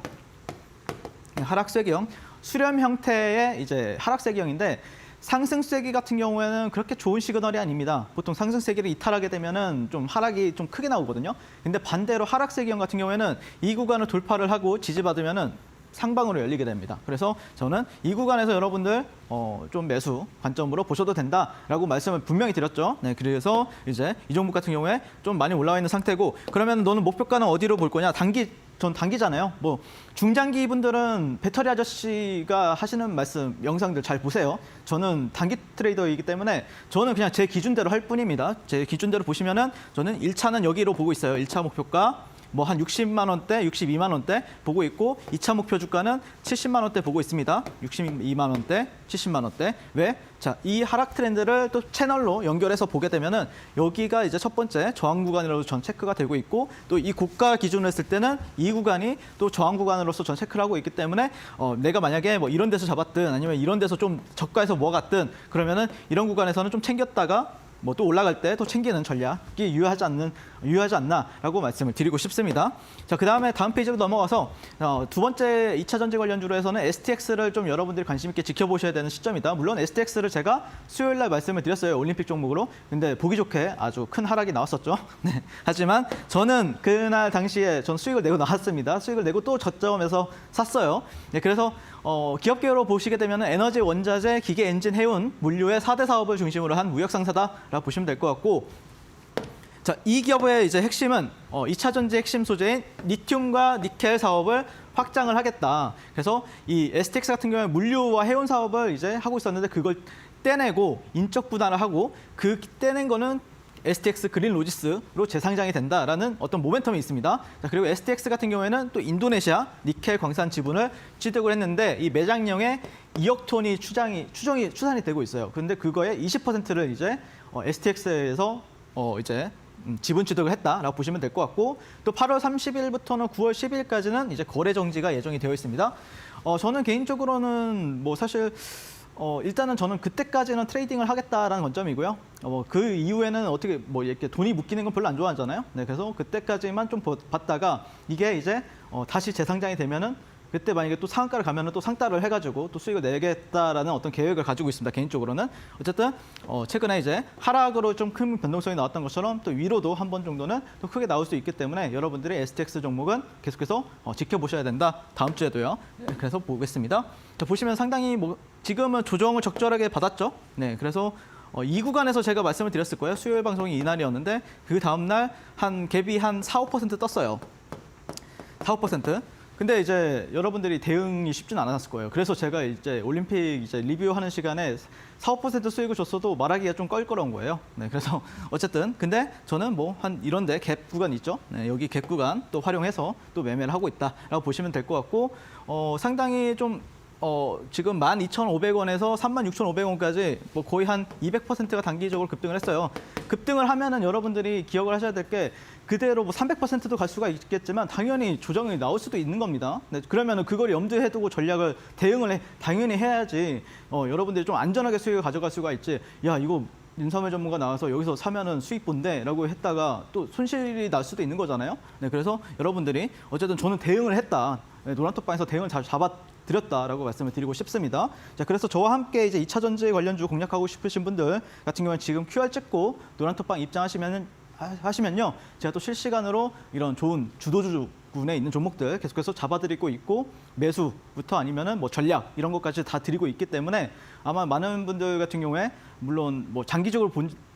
하락세기형, 수렴 형태의 이제 하락세기형인데 상승세기 같은 경우에는 그렇게 좋은 시그널이 아닙니다. 보통 상승세기를 이탈하게 되면은 좀 하락이 좀 크게 나오거든요. 근데 반대로 하락세기형 같은 경우에는 이 구간을 돌파를 하고 지지받으면은 상방으로 열리게 됩니다. 그래서 저는 이 구간에서 여러분들 좀 매수 관점으로 보셔도 된다라고 말씀을 분명히 드렸죠. 네, 그래서 이제 이 종목 같은 경우에 좀 많이 올라와 있는 상태고 그러면 너는 목표가는 어디로 볼 거냐? 전 단기잖아요. 중장기 분들은 배터리 아저씨가 하시는 말씀 영상들 잘 보세요. 저는 단기 트레이더이기 때문에 저는 그냥 제 기준대로 할 뿐입니다. 제 기준대로 보시면은 저는 1차는 여기로 보고 있어요. 1차 목표가 한 60만 원대, 62만 원대 보고 있고 2차 목표 주가는 70만 원대 보고 있습니다. 62만 원대, 70만 원대. 왜? 자, 이 하락 트렌드를 또 채널로 연결해서 보게 되면은 여기가 이제 첫 번째 저항 구간이라고 전 체크가 되고 있고 또 이 고가 기준으로 했을 때는 이 구간이 또 저항 구간으로서 전 체크를 하고 있기 때문에 내가 만약에 이런 데서 잡았든 아니면 이런 데서 좀 저가에서 모아갔든 그러면은 이런 구간에서는 좀 챙겼다가 또 올라갈 때 또 챙기는 전략이 유효하지 않나라고 말씀을 드리고 싶습니다. 자, 그다음에 다음 페이지로 넘어가서 두 번째 2차 전지 관련주로 해서는 STX를 좀 여러분들이 관심 있게 지켜보셔야 되는 시점이다. 물론 STX를 제가 수요일 날 말씀을 드렸어요. 올림픽 종목으로. 근데 보기 좋게 아주 큰 하락이 나왔었죠. 네. 하지만 저는 그날 당시에 전 수익을 내고 나왔습니다. 수익을 내고 또 저점에서 샀어요. 네, 그래서 기업계로 보시게 되면 에너지, 원자재, 기계, 엔진, 해운, 물류의 4대 사업을 중심으로 한 무역 상사다라고 보시면 될 것 같고 자, 이 기업의 이제 핵심은 2차 전지 핵심 소재인 리튬과 니켈 사업을 확장을 하겠다. 그래서 이 STX 같은 경우에 물류와 해운 사업을 이제 하고 있었는데 그걸 떼내고 인적 분할을 하고 그 떼낸 거는 STX 그린 로지스로 재상장이 된다라는 어떤 모멘텀이 있습니다. 자, 그리고 STX 같은 경우에는 또 인도네시아 니켈 광산 지분을 취득을 했는데 이 매장량에 2억 톤이 추산이 되고 있어요. 그런데 그거의 20%를 이제 STX에서 이제 지분 취득을 했다라고 보시면 될 것 같고 또 8월 30일부터는 9월 10일까지는 이제 거래 정지가 예정이 되어 있습니다. 저는 개인적으로는 사실 일단은 저는 그때까지는 트레이딩을 하겠다라는 관점이고요. 그 이후에는 어떻게 이렇게 돈이 묶이는 건 별로 안 좋아하잖아요. 네, 그래서 그때까지만 좀 봤다가 이게 이제 다시 재상장이 되면은 그때 만약에 또 상한가를 가면은 또 상따를 해가지고 또 수익을 내겠다라는 어떤 계획을 가지고 있습니다. 개인적으로는. 어쨌든 최근에 이제 하락으로 좀 큰 변동성이 나왔던 것처럼 또 위로도 한 번 정도는 또 크게 나올 수 있기 때문에 여러분들이 STX 종목은 계속해서 지켜보셔야 된다. 다음 주에도요. 네, 그래서 보겠습니다. 자, 보시면 상당히 뭐 지금은 조정을 적절하게 받았죠. 네, 그래서 이 구간에서 제가 말씀을 드렸을 거예요. 수요일 방송이 이날이었는데 그 다음 날 한 갭이 한 4, 5% 떴어요. 4, 5%. 근데 이제 여러분들이 대응이 쉽지는 않았을 거예요. 그래서 제가 이제 올림픽 이제 리뷰하는 시간에 4, 5% 수익을 줬어도 말하기가 좀 껄끄러운 거예요. 네, 그래서 어쨌든 근데 저는 뭐 한 이런데 갭 구간 있죠. 네, 여기 갭 구간 또 활용해서 또 매매를 하고 있다라고 보시면 될 것 같고 상당히 좀 지금 12,500원에서 36,500원까지 뭐 거의 한 200%가 단기적으로 급등을 했어요. 급등을 하면은 여러분들이 기억을 하셔야 될 게 그대로 뭐 300%도 갈 수가 있겠지만 당연히 조정이 나올 수도 있는 겁니다. 네, 그러면은 그걸 염두에 두고 전략을 대응을 당연히 해야지 여러분들이 좀 안전하게 수익을 가져갈 수가 있지. 야, 이거 윤석열 전문가 나와서 여기서 사면은 수익 본대라고 했다가 또 손실이 날 수도 있는 거잖아요. 네, 그래서 여러분들이 어쨌든 저는 대응을 했다. 네, 노란톡방에서 대응을 잘 잡아드렸다라고 말씀을 드리고 싶습니다. 자, 그래서 저와 함께 이제 2차 전지 관련주 공략하고 싶으신 분들 같은 경우는 지금 QR 찍고 노란톡방 입장하시면요, 제가 또 실시간으로 이런 좋은 주도주군에 있는 종목들 계속해서 잡아드리고 있고 매수부터 아니면은 뭐 전략 이런 것까지 다 드리고 있기 때문에 아마 많은 분들 같은 경우에 물론 뭐 장기적으로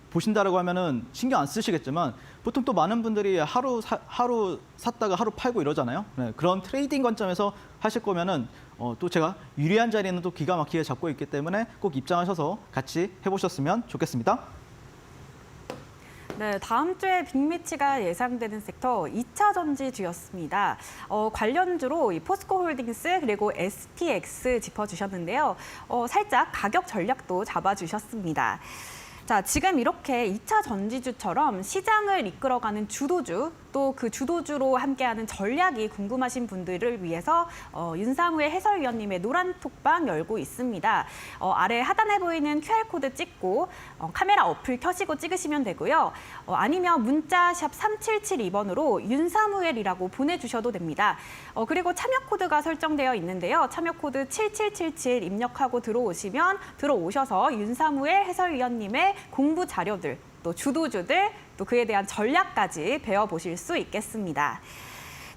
보신다라고 하면은 신경 안 쓰시겠지만 보통 또 많은 분들이 하루 샀다가 하루 팔고 이러잖아요. 네, 그런 트레이딩 관점에서 하실 거면은 또 제가 유리한 자리는 또 기가 막히게 잡고 있기 때문에 꼭 입장하셔서 같이 해보셨으면 좋겠습니다. 네, 다음 주에 빅매치가 예상되는 섹터 2차 전지주였습니다. 관련주로 이 포스코홀딩스 그리고 STX 짚어주셨는데요. 살짝 가격 전략도 잡아주셨습니다. 자, 지금 이렇게 2차 전지주처럼 시장을 이끌어가는 주도주, 또 그 주도주로 함께하는 전략이 궁금하신 분들을 위해서 윤상우의 해설위원님의 노란 톡방 열고 있습니다. 아래 하단에 보이는 QR코드 찍고 카메라 어플 켜시고 찍으시면 되고요. 아니면 문자 샵 3772번으로 윤사무엘이라고 보내주셔도 됩니다. 그리고 참여 코드가 설정되어 있는데요. 참여 코드 7777 입력하고 들어오셔서 윤사무엘 해설위원님의 공부 자료들, 또 주도주들, 또 그에 대한 전략까지 배워보실 수 있겠습니다.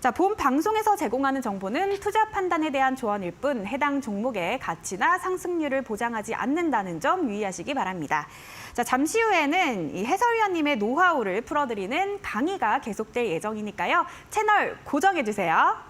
자, 본 방송에서 제공하는 정보는 투자 판단에 대한 조언일 뿐 해당 종목의 가치나 상승률을 보장하지 않는다는 점 유의하시기 바랍니다. 자, 잠시 후에는 이 해설위원님의 노하우를 풀어드리는 강의가 계속될 예정이니까요. 채널 고정해주세요.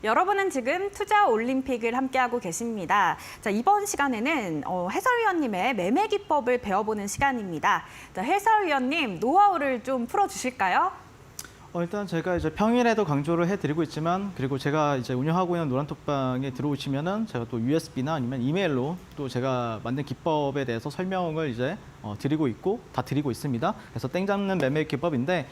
여러분은 지금 투자 올림픽을 함께하고 계십니다. 자, 이번 시간에는 해설위원님의 매매 기법을 배워보는 시간입니다. 자, 해설위원님 노하우를 좀 풀어주실까요? 일단 제가 이제 평일에도 강조를 해드리고 있지만 그리고 제가 이제 운영하고 있는 노란톡방에 들어오시면은 제가 또 USB나 아니면 이메일로 또 제가 만든 기법에 대해서 설명을 이제 드리고 있고 다 드리고 있습니다. 그래서 땡 잡는 매매 기법인데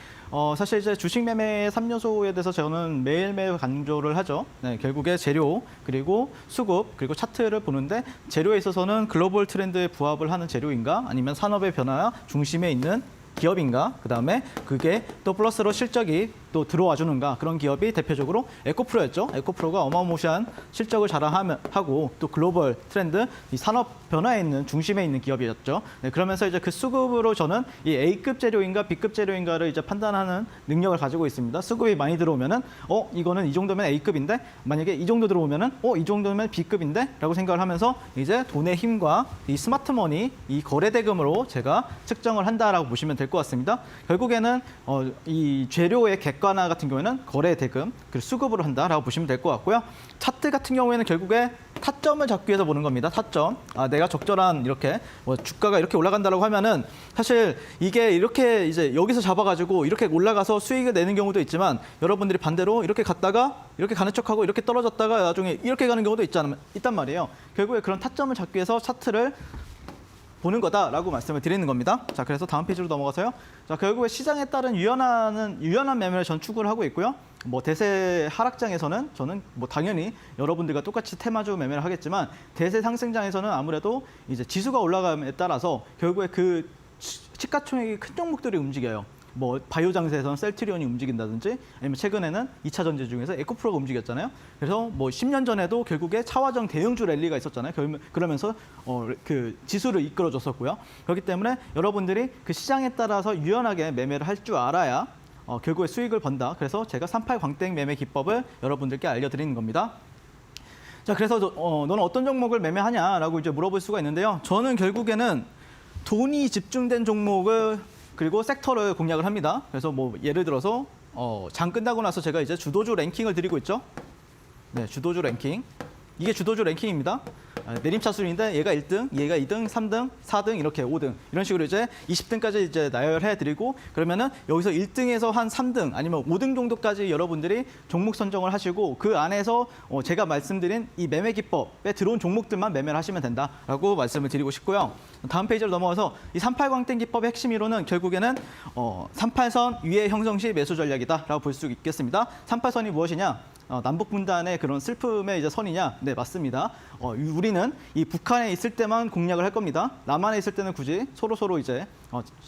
사실 이제 주식 매매의 3요소에 대해서 저는 매일매일 강조를 하죠. 네, 결국에 재료 그리고 수급 그리고 차트를 보는데 재료에 있어서는 글로벌 트렌드에 부합을 하는 재료인가 아니면 산업의 변화 중심에 있는 기업인가, 그다음에 그게 또 플러스로 실적이 또 들어와 주는가 그런 기업이 대표적으로 에코프로였죠. 에코프로가 어마무시한 실적을 자랑하고 또 글로벌 트렌드, 이 산업 변화에 있는 중심에 있는 기업이었죠. 네, 그러면서 이제 그 수급으로 저는 이 A급 재료인가 B급 재료인가를 이제 판단하는 능력을 가지고 있습니다. 수급이 많이 들어오면은 이거는 이 정도면 A급인데 만약에 이 정도 들어오면은 이 정도면 B급인데라고 생각을 하면서 이제 돈의 힘과 이 스마트머니, 이 거래 대금으로 제가 측정을 한다라고 보시면 될 것 같습니다. 결국에는 이 재료의 객관화 같은 경우에는 거래 대금, 그리고 수급으로 한다라고 보시면 될 것 같고요. 차트 같은 경우에는 결국에 타점을 잡기 위해서 보는 겁니다. 타점. 내가 적절한 이렇게 주가가 이렇게 올라간다라고 하면은 사실 이게 이렇게 이제 여기서 잡아가지고 이렇게 올라가서 수익을 내는 경우도 있지만 여러분들이 반대로 이렇게 갔다가 이렇게 가는 척하고 이렇게 떨어졌다가 나중에 이렇게 가는 경우도 있단 말이에요. 결국에 그런 타점을 잡기 위해서 차트를 보는 거다라고 말씀을 드리는 겁니다. 자, 그래서 다음 페이지로 넘어가서요. 자, 결국에 시장에 따른 유연한 매매를 전 추구를 하고 있고요. 뭐 대세 하락장에서는 저는 뭐 당연히 여러분들과 똑같이 테마주 매매를 하겠지만 대세 상승장에서는 아무래도 이제 지수가 올라감에 따라서 결국에 그 시가총액이 큰 종목들이 움직여요. 뭐 바이오 장세에서는 셀트리온이 움직인다든지 아니면 최근에는 2차 전지 중에서 에코프로가 움직였잖아요. 그래서 뭐 10년 전에도 결국에 차화정 대형주 랠리가 있었잖아요. 그러면서 그 지수를 이끌어줬었고요. 그렇기 때문에 여러분들이 그 시장에 따라서 유연하게 매매를 할 줄 알아야 결국에 수익을 번다. 그래서 제가 38 광땡 매매 기법을 여러분들께 알려드리는 겁니다. 자, 그래서 너는 어떤 종목을 매매하냐라고 이제 물어볼 수가 있는데요. 저는 결국에는 돈이 집중된 종목을 그리고 섹터를 공략을 합니다. 그래서 뭐 예를 들어서 장 끝나고 나서 제가 이제 주도주 랭킹을 드리고 있죠. 네, 주도주 랭킹. 이게 주도주 랭킹입니다. 내림차순인데 얘가 1등, 얘가 2등, 3등, 4등, 이렇게 5등. 이런 식으로 이제 20등까지 이제 나열해 드리고 그러면은 여기서 1등에서 한 3등 아니면 5등 정도까지 여러분들이 종목 선정을 하시고 그 안에서 제가 말씀드린 이 매매 기법에 들어온 종목들만 매매를 하시면 된다라고 말씀을 드리고 싶고요. 다음 페이지를 넘어가서 이 38광땡 기법의 핵심 이론은 결국에는 38선 위에 형성 시 매수 전략이다라고 볼 수 있겠습니다. 38선이 무엇이냐? 남북 분단의 그런 슬픔의 이제 선이냐? 네, 맞습니다. 우리는 이 북한에 있을 때만 공략을 할 겁니다. 남한에 있을 때는 굳이 서로 이제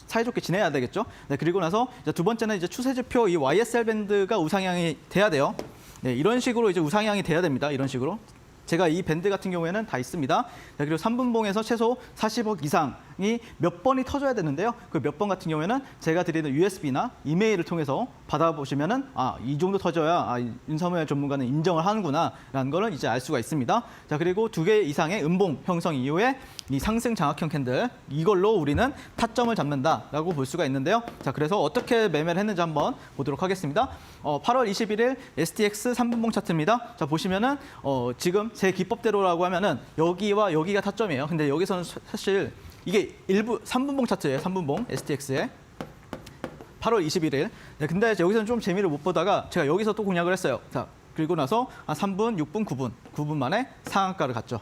사이좋게 지내야 되겠죠. 네, 그리고 나서 이제 두 번째는 이제 추세지표 이 YSL 밴드가 우상향이 돼야 돼요. 네, 이런 식으로 이제 우상향이 돼야 됩니다. 이런 식으로. 제가 이 밴드 같은 경우에는 다 있습니다. 그리고 3분봉에서 최소 40억 이상이 몇 번이 터져야 되는데요. 그 몇 번 같은 경우에는 제가 드리는 USB나 이메일을 통해서 받아보시면은 이 정도 터져야 윤석열 전문가는 인정을 하는구나라는 거를 이제 알 수가 있습니다. 자, 그리고 2개 이상의 음봉 형성 이후에 이 상승 장악형 캔들 이걸로 우리는 타점을 잡는다라고 볼 수가 있는데요. 자, 그래서 어떻게 매매를 했는지 한번 보도록 하겠습니다. 8월 21일 STX 3분봉 차트입니다. 자, 보시면은 지금 제 기법대로라고 하면은 여기와 여기가 타점이에요. 근데 여기서는 사실 이게 일부 3분봉 차트예요. 3분봉 STX에 8월 21일. 네, 근데 여기서는 좀 재미를 못 보다가 제가 여기서 또 공략을 했어요. 자, 그리고 나서 한 3분, 6분, 9분 만에 상한가를 갔죠.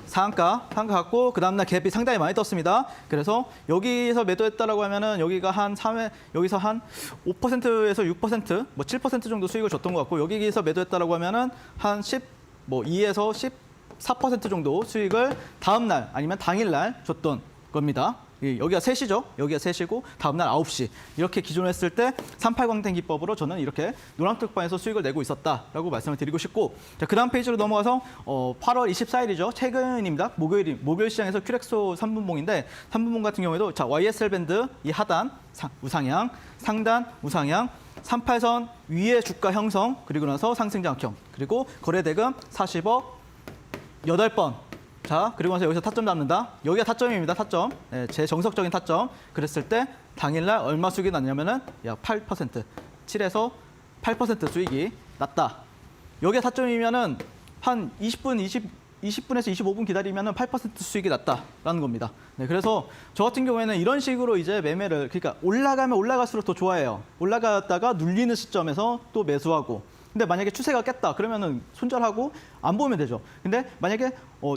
상한가 갖고 그 다음날 갭이 상당히 많이 떴습니다. 그래서 여기서 매도했다라고 하면은 여기가 한 3회 여기서 한 5%에서 6%, 뭐 7% 정도 수익을 줬던 것 같고 여기서 매도했다라고 하면은 한 2에서 14% 정도 수익을 다음 날 아니면 당일 날 줬던 겁니다. 여기가 3시죠. 여기가 3시고 다음날 9시. 이렇게 기존에 했을 때 38광땡 기법으로 저는 이렇게 노란특방에서 수익을 내고 있었다라고 말씀을 드리고 싶고 자, 그 다음 페이지로 넘어가서 8월 24일이죠. 최근입니다. 목요일 시장에서 큐렉소 3분봉인데 3분봉 같은 경우에도 자, YSL 밴드 이 하단 우상향, 상단 우상향, 38선 위에 주가 형성, 그리고 나서 상승 장악형, 그리고 거래대금 40억 8번. 자, 그리고 나서 여기서 타점 잡는다. 여기가 타점입니다. 타점. 네, 제 정석적인 타점. 그랬을 때 당일날 얼마 수익이 났냐면은 약 8%, 7에서 8% 수익이 났다. 여기가 타점이면은 한 20분에서 25분 기다리면은 8% 수익이 났다라는 겁니다. 네, 그래서 저 같은 경우에는 이런 식으로 이제 매매를 그러니까 올라가면 올라갈수록 더 좋아해요. 올라갔다가 눌리는 시점에서 또 매수하고. 근데 만약에 추세가 깼다 그러면은 손절하고 안 보면 되죠. 근데 만약에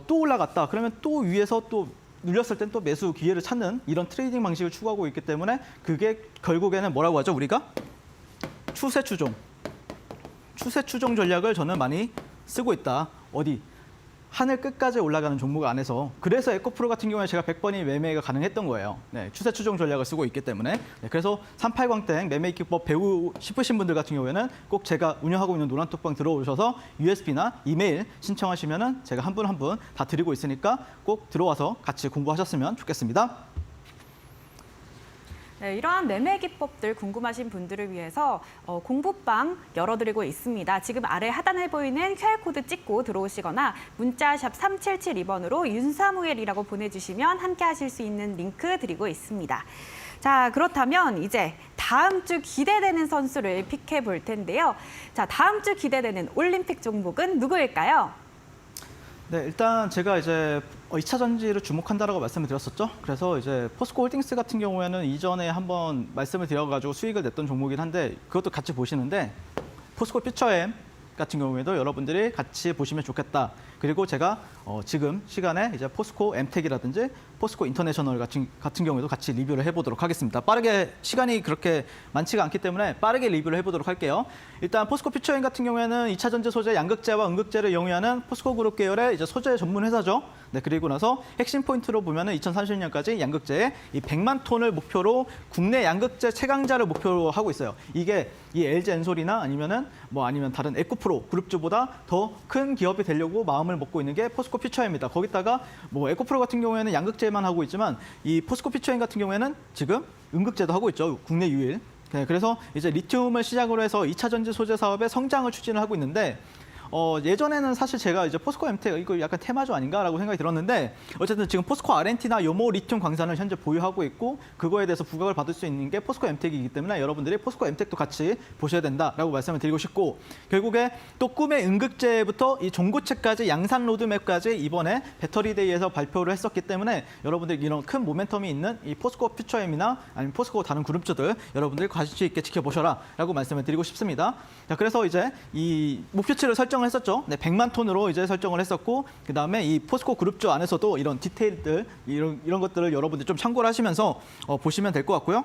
또 올라갔다 그러면 또 위에서 또 눌렸을 땐 또 매수 기회를 찾는 이런 트레이딩 방식을 추구하고 있기 때문에 그게 결국에는 뭐라고 하죠? 우리가 추세 추종 전략을 저는 많이 쓰고 있다. 어디? 하늘 끝까지 올라가는 종목 안에서 그래서 에코프로 같은 경우에 제가 100번이 매매가 가능했던 거예요. 네, 추세 추종 전략을 쓰고 있기 때문에 네, 그래서 38광땡 매매 기법 배우고 싶으신 분들 같은 경우에는 꼭 제가 운영하고 있는 노란톡방 들어오셔서 USB나 이메일 신청하시면은 제가 한 분 한 분 다 드리고 있으니까 꼭 들어와서 같이 공부하셨으면 좋겠습니다. 네, 이러한 매매 기법들 궁금하신 분들을 위해서 공부방 열어드리고 있습니다. 지금 아래 하단에 보이는 QR코드 찍고 들어오시거나 문자 샵 3772번으로 윤사무엘이라고 보내주시면 함께 하실 수 있는 링크 드리고 있습니다. 자, 그렇다면 이제 다음 주 기대되는 선수를 픽해 볼 텐데요. 자, 다음 주 기대되는 올림픽 종목은 누구일까요? 네, 일단 제가 이제 2차 전지를 주목한다라고 말씀을 드렸었죠. 그래서 이제 포스코 홀딩스 같은 경우에는 이전에 한번 말씀을 드려가지고 수익을 냈던 종목이긴 한데 그것도 같이 보시는데 포스코 퓨처엠 같은 경우에도 여러분들이 같이 보시면 좋겠다. 그리고 제가 지금 시간에 이제 포스코 엠텍이라든지 포스코 인터내셔널 같은 경우에도 같이 리뷰를 해보도록 하겠습니다. 빠르게 시간이 그렇게 많지가 않기 때문에 빠르게 리뷰를 해보도록 할게요. 일단 포스코 퓨처엠 같은 경우에는 2차 전지 소재 양극재와 음극재를 이용하는 포스코 그룹 계열의 이제 소재 전문 회사죠. 네, 그리고 나서 핵심 포인트로 보면은 2030년까지 양극재의 이 100만 톤을 목표로 국내 양극재 최강자를 목표로 하고 있어요. 이게 이 LG 엔솔이나 아니면 다른 에코프로 그룹주보다 더 큰 기업이 되려고 마음을 먹고 있는 게 포스코 퓨처엠입니다. 거기다가 뭐 에코프로 같은 경우에는 양극재만 하고 있지만 이 포스코 퓨처엠 같은 경우에는 지금 음극재도 하고 있죠. 국내 유일. 네, 그래서 이제 리튬을 시작으로 해서 2차 전지 소재 사업의 성장을 추진을 하고 있는데 예전에는 사실 제가 이제 포스코 엠텍 이거 약간 테마주 아닌가라고 생각이 들었는데 어쨌든 지금 포스코 아르헨티나 요모 리튬 광산을 현재 보유하고 있고 그거에 대해서 부각을 받을 수 있는 게 포스코 엠텍이기 때문에 여러분들이 포스코 엠텍도 같이 보셔야 된다라고 말씀을 드리고 싶고 결국에 또 꿈의 음극재부터 이 종고체까지 양산 로드맵까지 이번에 배터리데이에서 발표를 했었기 때문에 여러분들 이런 큰 모멘텀이 있는 이 포스코 퓨처엠이나 아니면 포스코 다른 그룹주들 여러분들이 관심 있게 지켜보셔라라고 말씀을 드리고 싶습니다. 자, 그래서 이제 이 목표치를 설정을 했었죠. 네, 100만 톤으로 이제 설정을 했었고 그다음에 이 포스코 그룹주 안에서도 이런 디테일들 이런 것들을 여러분들 좀 참고를 하시면서 보시면 될 것 같고요.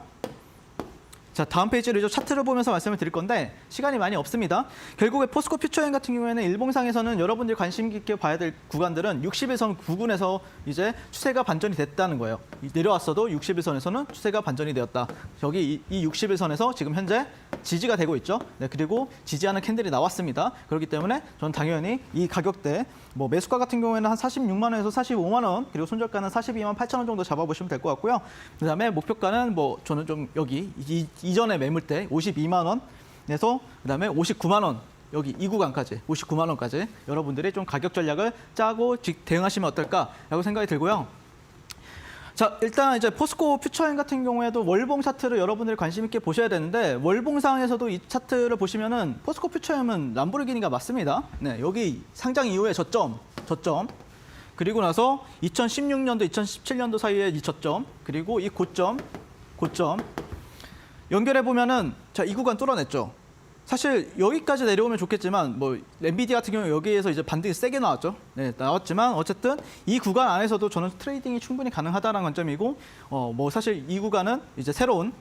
자, 다음 페이지를 이제 차트를 보면서 말씀을 드릴 건데 시간이 많이 없습니다. 결국에 포스코 퓨처엠 같은 경우에는 일봉상에서는 여러분들이 관심 깊게 봐야 될 구간들은 60일선 부근에서 이제 추세가 반전이 됐다는 거예요. 내려왔어도 60일선에서는 추세가 반전이 되었다. 여기 이 60일선에서 지금 현재 지지가 되고 있죠. 네, 그리고 지지하는 캔들이 나왔습니다. 그렇기 때문에 저는 당연히 이 가격대 뭐 매수가 같은 경우에는 한 46만 원에서 45만 원 그리고 손절가는 42만 8천 원 정도 잡아보시면 될 것 같고요. 그다음에 목표가는 뭐 저는 좀 여기 이전에 매물대 52만 원에서 그다음에 59만 원 여기 이 구간까지 59만 원까지 여러분들이 좀 가격 전략을 짜고 대응하시면 어떨까라고 생각이 들고요. 자, 일단 이제 포스코 퓨처엠 같은 경우에도 월봉 차트를 여러분들이 관심 있게 보셔야 되는데 월봉상에서도 이 차트를 보시면은 포스코 퓨처엠은 람보르기니가 맞습니다. 네, 여기 상장 이후에 저점 그리고 나서 2016년도, 2017년도 사이에 이 저점 그리고 이 고점 연결해 보면은 자, 이 구간 뚫어냈죠. 사실 여기까지 내려오면 좋겠지만 뭐 엔비디아 같은 경우 여기에서 이제 반등이 세게 나왔죠. 네, 나왔지만 어쨌든 이 구간 안에서도 저는 트레이딩이 충분히 가능하다는 관점이고 뭐 사실 이 구간은 이제 새로운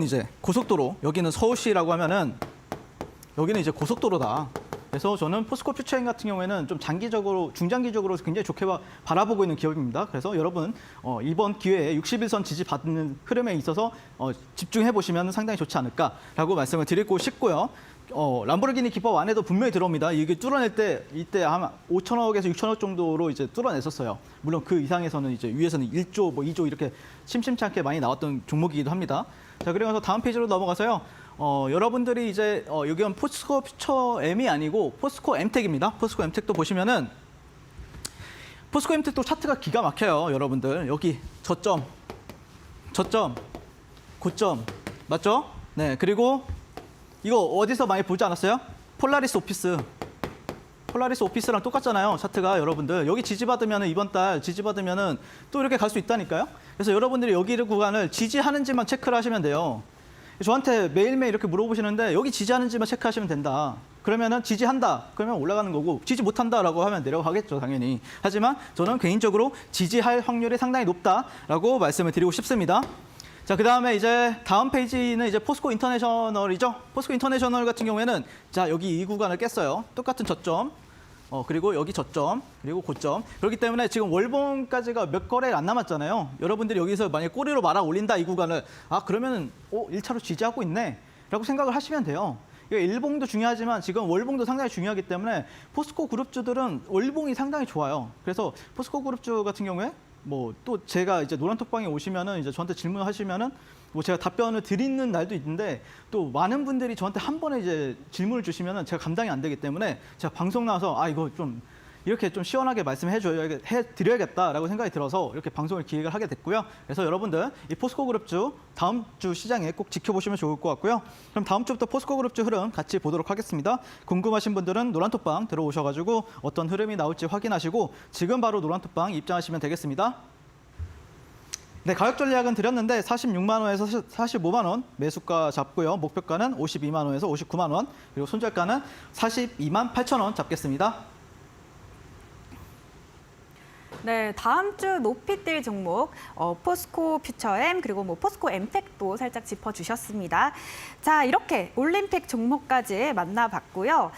이제 고속도로 여기는 서울시라고 하면은 여기는 이제 고속도로다. 그래서 저는 포스코 퓨처엠 같은 경우에는 좀 중장기적으로 굉장히 좋게 바라보고 있는 기업입니다. 그래서 여러분 이번 기회에 60일선 지지 받는 흐름에 있어서 집중해 보시면 상당히 좋지 않을까라고 말씀을 드리고 싶고요. 람보르기니 기법 안에도 분명히 들어옵니다. 이게 뚫어낼 때 이때 아마 5천억에서 6천억 정도로 이제 뚫어냈었어요. 물론 그 이상에서는 이제 위에서는 1조, 뭐 2조 이렇게 심심치 않게 많이 나왔던 종목이기도 합니다. 자, 그리고 나서 다음 페이지로 넘어가서요. 여러분들이 이제 여기는 포스코 퓨처엠이 아니고 포스코 엠텍입니다. 포스코 엠텍도 보시면은 포스코 엠텍도 차트가 기가 막혀요, 여러분들. 여기 저점, 고점 맞죠? 네, 그리고 이거 어디서 많이 보지 않았어요? 폴라리스 오피스랑 똑같잖아요, 차트가. 여러분들 여기 지지받으면 이번 달 지지받으면은 또 이렇게 갈 수 있다니까요. 그래서 여러분들이 여기 구간을 지지하는지만 체크를 하시면 돼요. 저한테 매일매일 이렇게 물어보시는데 여기 지지하는지만 체크하시면 된다. 그러면은 지지한다. 그러면 올라가는 거고 지지 못한다라고 하면 내려가겠죠, 당연히. 하지만 저는 개인적으로 지지할 확률이 상당히 높다라고 말씀을 드리고 싶습니다. 자, 그다음에 이제 다음 페이지는 이제 포스코 인터내셔널이죠. 포스코 인터내셔널 같은 경우에는 자, 여기 이 구간을 깼어요. 똑같은 저점. 그리고 여기 저점, 그리고 고점. 그렇기 때문에 지금 월봉까지가 몇 거래가 안 남았잖아요. 여러분들이 여기서 만약에 꼬리로 말아 올린다, 이 구간을. 아, 그러면은 1차로 지지하고 있네 라고 생각을 하시면 돼요. 일봉도 중요하지만 지금 월봉도 상당히 중요하기 때문에 포스코 그룹주들은 월봉이 상당히 좋아요. 그래서 포스코 그룹주 같은 경우에 뭐 또 제가 이제 노란톡방에 오시면은 이제 저한테 질문하시면은 뭐 제가 답변을 드리는 날도 있는데 또 많은 분들이 저한테 한 번에 이제 질문을 주시면은 제가 감당이 안 되기 때문에 제가 방송 나와서 이거 좀 이렇게 좀 시원하게 해드려야겠다라고 생각이 들어서 이렇게 방송을 기획을 하게 됐고요. 그래서 여러분들 이 포스코 그룹주 다음 주 시장에 꼭 지켜보시면 좋을 것 같고요. 그럼 다음 주부터 포스코 그룹주 흐름 같이 보도록 하겠습니다. 궁금하신 분들은 노란톡방 들어오셔가지고 어떤 흐름이 나올지 확인하시고 지금 바로 노란톡방 입장하시면 되겠습니다. 네, 가격 전략은 드렸는데 46만 원에서 45만 원 매수가 잡고요. 목표가는 52만 원에서 59만 원, 그리고 손절가는 42만 8천 원 잡겠습니다. 네, 다음 주 높이 뛸 종목 포스코 퓨처엠 그리고 포스코 엠텍도 살짝 짚어주셨습니다. 자, 이렇게 올림픽 종목까지 만나봤고요.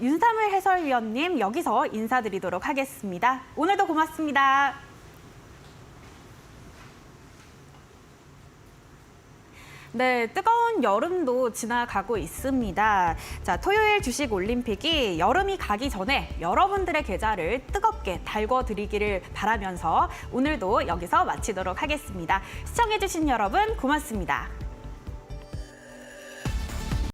윤삼을 해설위원님 여기서 인사드리도록 하겠습니다. 오늘도 고맙습니다. 네, 뜨거운 여름도 지나가고 있습니다. 자, 토요일 주식 올림픽이 여름이 가기 전에 여러분들의 계좌를 뜨겁게 달궈드리기를 바라면서 오늘도 여기서 마치도록 하겠습니다. 시청해주신 여러분 고맙습니다.